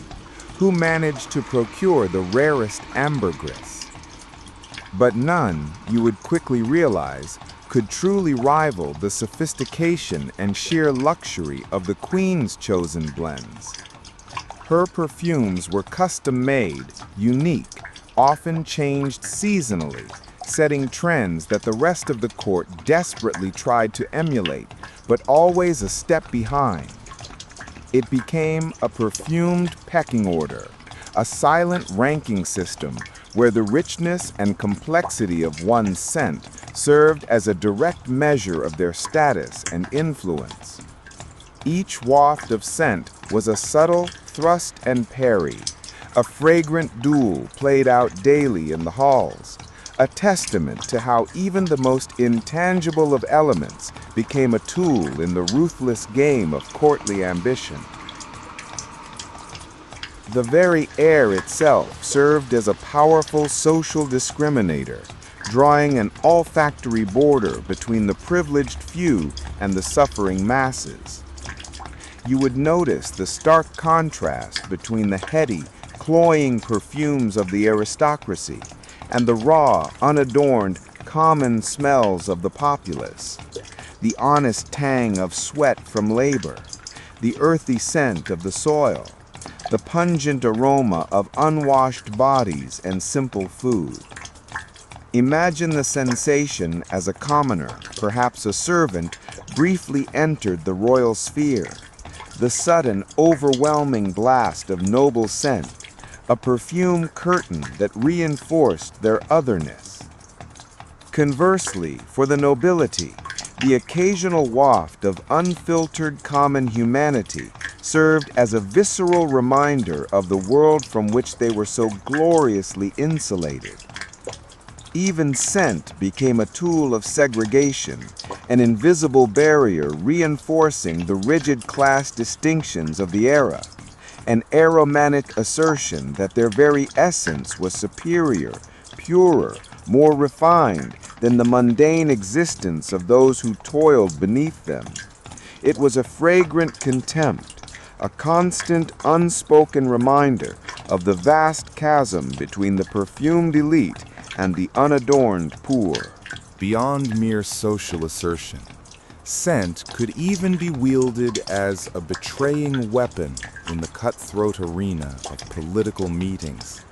who managed to procure the rarest ambergris. But none, you would quickly realize, could truly rival the sophistication and sheer luxury of the Queen's chosen blends. Her perfumes were custom-made, unique, often changed seasonally, setting trends that the rest of the court desperately tried to emulate, but always a step behind. It became a perfumed pecking order, a silent ranking system where the richness and complexity of one's scent served as a direct measure of their status and influence. Each waft of scent was a subtle thrust and parry, a fragrant duel played out daily in the halls, a testament to how even the most intangible of elements became a tool in the ruthless game of courtly ambition. The very air itself served as a powerful social discriminator, drawing an olfactory border between the privileged few and the suffering masses. You would notice the stark contrast between the heady, cloying perfumes of the aristocracy and the raw, unadorned, common smells of the populace, the honest tang of sweat from labor, the earthy scent of the soil, the pungent aroma of unwashed bodies and simple food. Imagine the sensation as a commoner, perhaps a servant, briefly entered the royal sphere, the sudden, overwhelming blast of noble scent, a perfume curtain that reinforced their otherness. Conversely, for the nobility, the occasional waft of unfiltered common humanity served as a visceral reminder of the world from which they were so gloriously insulated. Even scent became a tool of segregation, an invisible barrier reinforcing the rigid class distinctions of the era, an aromantic assertion that their very essence was superior, purer, more refined than the mundane existence of those who toiled beneath them. It was a fragrant contempt, a constant, unspoken reminder of the vast chasm between the perfumed elite and the unadorned poor. Beyond mere social assertion, scent could even be wielded as a betraying weapon in the cutthroat arena of political meetings.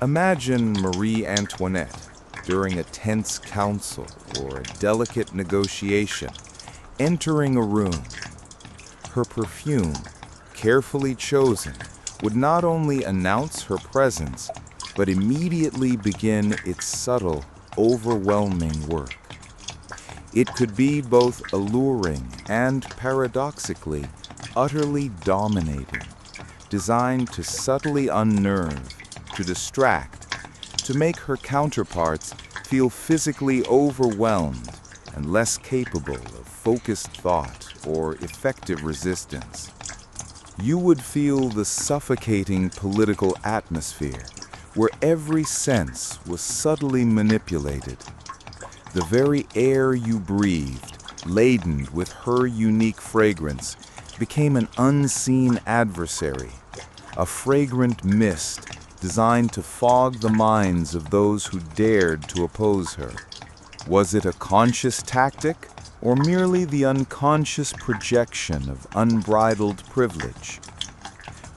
Imagine Marie Antoinette during a tense council or a delicate negotiation, entering a room. Her perfume, carefully chosen, would not only announce her presence, but immediately begin its subtle, overwhelming work. It could be both alluring and, paradoxically, utterly dominating, designed to subtly unnerve, to distract, to make her counterparts feel physically overwhelmed and less capable of focused thought or effective resistance. You would feel the suffocating political atmosphere where every sense was subtly manipulated. The very air you breathed, laden with her unique fragrance, became an unseen adversary, a fragrant mist designed to fog the minds of those who dared to oppose her. Was it a conscious tactic, or merely the unconscious projection of unbridled privilege?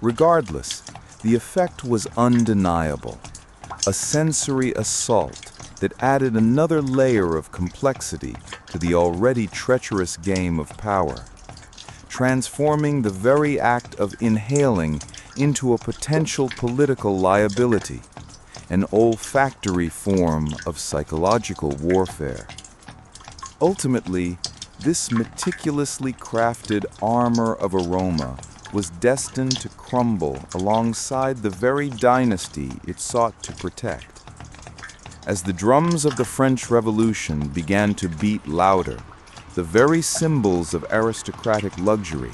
Regardless, The effect was undeniable, a sensory assault that added another layer of complexity to the already treacherous game of power, transforming the very act of inhaling into a potential political liability, an olfactory form of psychological warfare. Ultimately, this meticulously crafted armor of aroma was destined to crumble alongside the very dynasty it sought to protect. As the drums of the French Revolution began to beat louder, the very symbols of aristocratic luxury,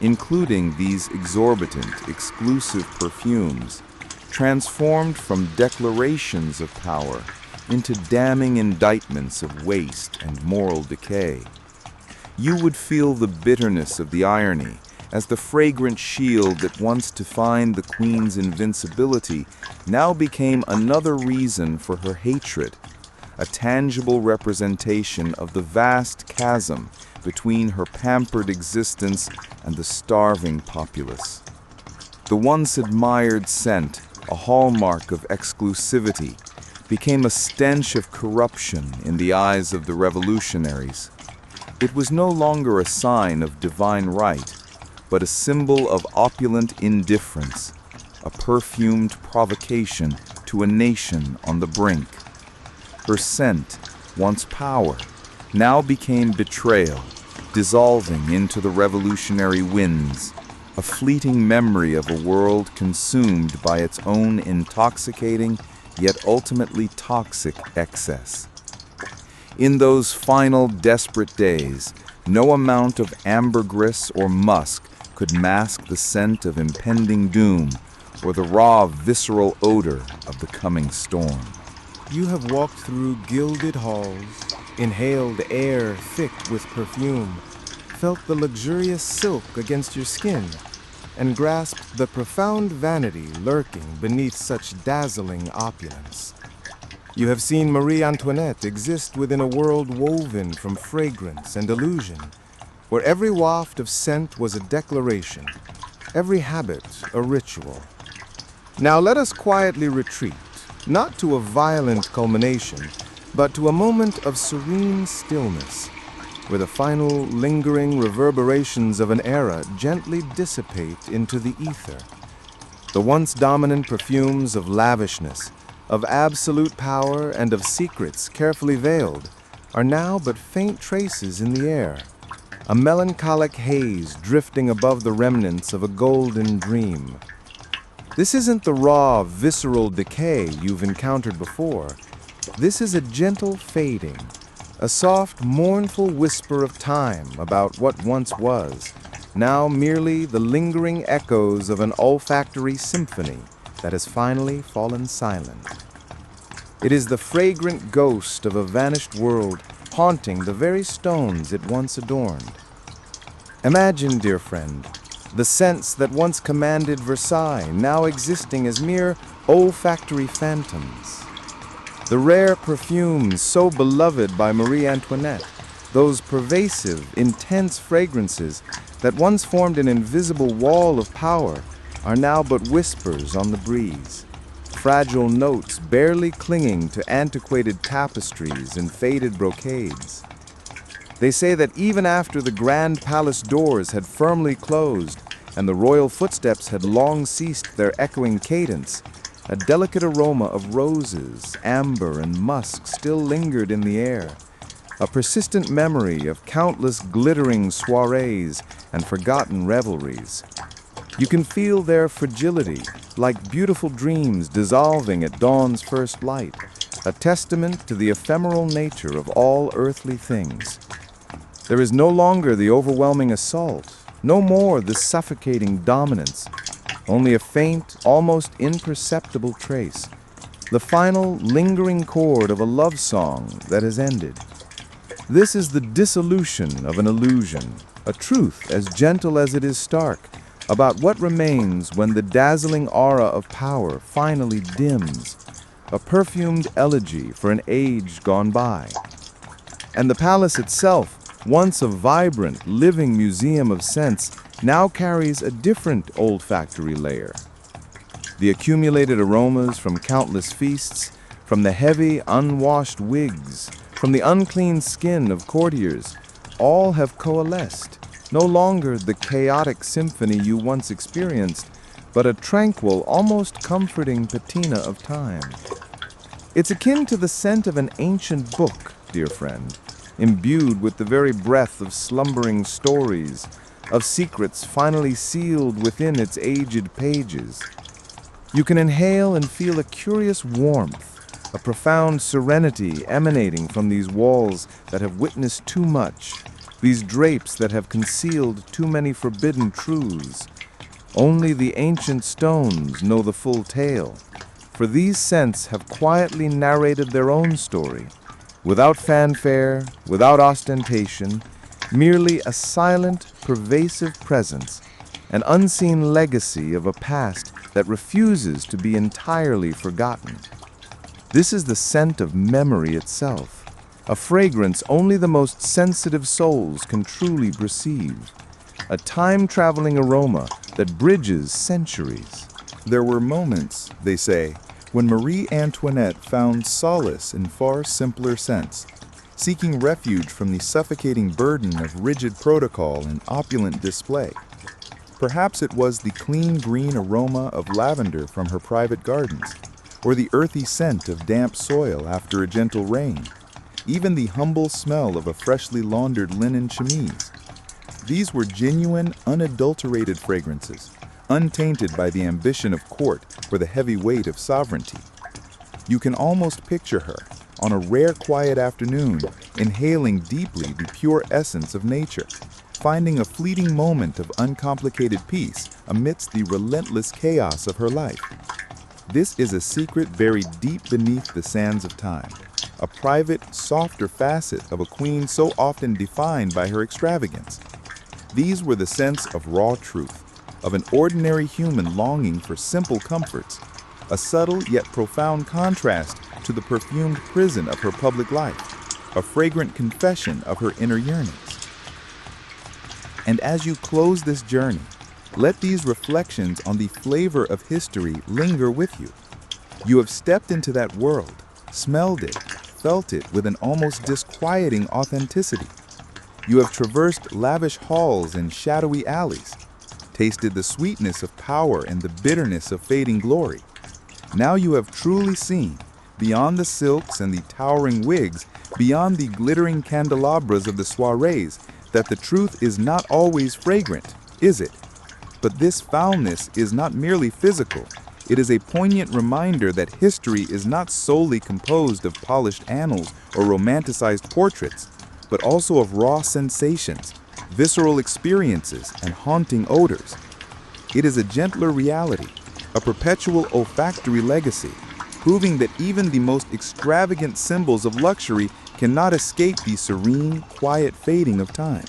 including these exorbitant, exclusive perfumes, transformed from declarations of power into damning indictments of waste and moral decay. You would feel the bitterness of the irony as the fragrant shield that once defined the queen's invincibility now became another reason for her hatred, a tangible representation of the vast chasm between her pampered existence and the starving populace. The once admired scent, a hallmark of exclusivity, became a stench of corruption in the eyes of the revolutionaries. It was no longer a sign of divine right, but a symbol of opulent indifference, a perfumed provocation to a nation on the brink. Her scent, once power, now became betrayal, dissolving into the revolutionary winds, a fleeting memory of a world consumed by its own intoxicating yet ultimately toxic excess. In those final desperate days, no amount of ambergris or musk could mask the scent of impending doom or the raw, visceral odor of the coming storm. You have walked through gilded halls, inhaled air thick with perfume, felt the luxurious silk against your skin, and grasped the profound vanity lurking beneath such dazzling opulence. You have seen Marie Antoinette exist within a world woven from fragrance and illusion, where every waft of scent was a declaration, every habit a ritual. Now let us quietly retreat, not to a violent culmination, but to a moment of serene stillness, where the final lingering reverberations of an era gently dissipate into the ether. The once dominant perfumes of lavishness, of absolute power, and of secrets carefully veiled are now but faint traces in the air, a melancholic haze drifting above the remnants of a golden dream. This isn't the raw, visceral decay you've encountered before. This is a gentle fading, a soft, mournful whisper of time about what once was, now merely the lingering echoes of an olfactory symphony that has finally fallen silent. It is the fragrant ghost of a vanished world haunting the very stones it once adorned. Imagine, dear friend, the scents that once commanded Versailles now existing as mere olfactory phantoms. The rare perfumes so beloved by Marie Antoinette, those pervasive, intense fragrances that once formed an invisible wall of power, are now but whispers on the breeze, fragile notes barely clinging to antiquated tapestries and faded brocades. They say that even after the grand palace doors had firmly closed and the royal footsteps had long ceased their echoing cadence, a delicate aroma of roses, amber, and musk still lingered in the air, a persistent memory of countless glittering soirees and forgotten revelries. You can feel their fragility, like beautiful dreams dissolving at dawn's first light, a testament to the ephemeral nature of all earthly things. There is no longer the overwhelming assault, no more the suffocating dominance, only a faint, almost imperceptible trace, the final lingering chord of a love song that has ended. This is the dissolution of an illusion, a truth as gentle as it is stark, about what remains when the dazzling aura of power finally dims, a perfumed elegy for an age gone by. And the palace itself, once a vibrant, living museum of scents, now carries a different olfactory layer. The accumulated aromas from countless feasts, from the heavy, unwashed wigs, from the unclean skin of courtiers, all have coalesced. No longer the chaotic symphony you once experienced, but a tranquil, almost comforting patina of time. It's akin to the scent of an ancient book, dear friend, imbued with the very breath of slumbering stories, of secrets finally sealed within its aged pages. You can inhale and feel a curious warmth, a profound serenity emanating from these walls that have witnessed too much, these drapes that have concealed too many forbidden truths. Only the ancient stones know the full tale, for these scents have quietly narrated their own story, without fanfare, without ostentation, merely a silent, pervasive presence, an unseen legacy of a past that refuses to be entirely forgotten. This is the scent of memory itself, a fragrance only the most sensitive souls can truly perceive, a time-traveling aroma that bridges centuries. There were moments, they say, when Marie Antoinette found solace in far simpler scents, seeking refuge from the suffocating burden of rigid protocol and opulent display. Perhaps it was the clean green aroma of lavender from her private gardens, or the earthy scent of damp soil after a gentle rain, even the humble smell of a freshly laundered linen chemise. These were genuine, unadulterated fragrances, untainted by the ambition of court or the heavy weight of sovereignty. You can almost picture her, on a rare quiet afternoon, inhaling deeply the pure essence of nature, finding a fleeting moment of uncomplicated peace amidst the relentless chaos of her life. This is a secret buried deep beneath the sands of time, a private, softer facet of a queen so often defined by her extravagance. These were the scents of raw truth, of an ordinary human longing for simple comforts, a subtle yet profound contrast to the perfumed prison of her public life, a fragrant confession of her inner yearnings. And as you close this journey, let these reflections on the flavor of history linger with you. You have stepped into that world, smelled it, felt it with an almost disquieting authenticity. You have traversed lavish halls and shadowy alleys, tasted the sweetness of power and the bitterness of fading glory. Now you have truly seen, beyond the silks and the towering wigs, beyond the glittering candelabras of the soirees, that the truth is not always fragrant, is it? But this foulness is not merely physical. It is a poignant reminder that history is not solely composed of polished annals or romanticized portraits, but also of raw sensations, visceral experiences, and haunting odors. It is a gentler reality, a perpetual olfactory legacy, proving that even the most extravagant symbols of luxury cannot escape the serene, quiet fading of time.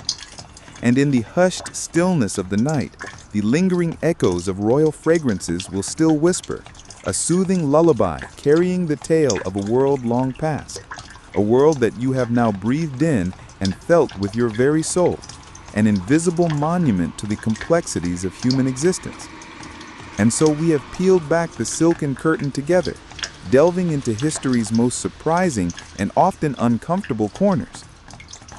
And in the hushed stillness of the night, the lingering echoes of royal fragrances will still whisper, a soothing lullaby carrying the tale of a world long past, a world that you have now breathed in and felt with your very soul, an invisible monument to the complexities of human existence. And so we have peeled back the silken curtain together, delving into history's most surprising and often uncomfortable corners.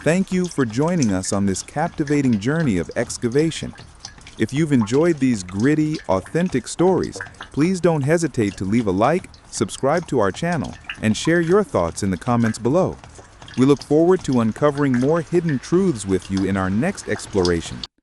Thank you for joining us on this captivating journey of excavation. If you've enjoyed these gritty, authentic stories, please don't hesitate to leave a like, subscribe to our channel, and share your thoughts in the comments below. We look forward to uncovering more hidden truths with you in our next exploration.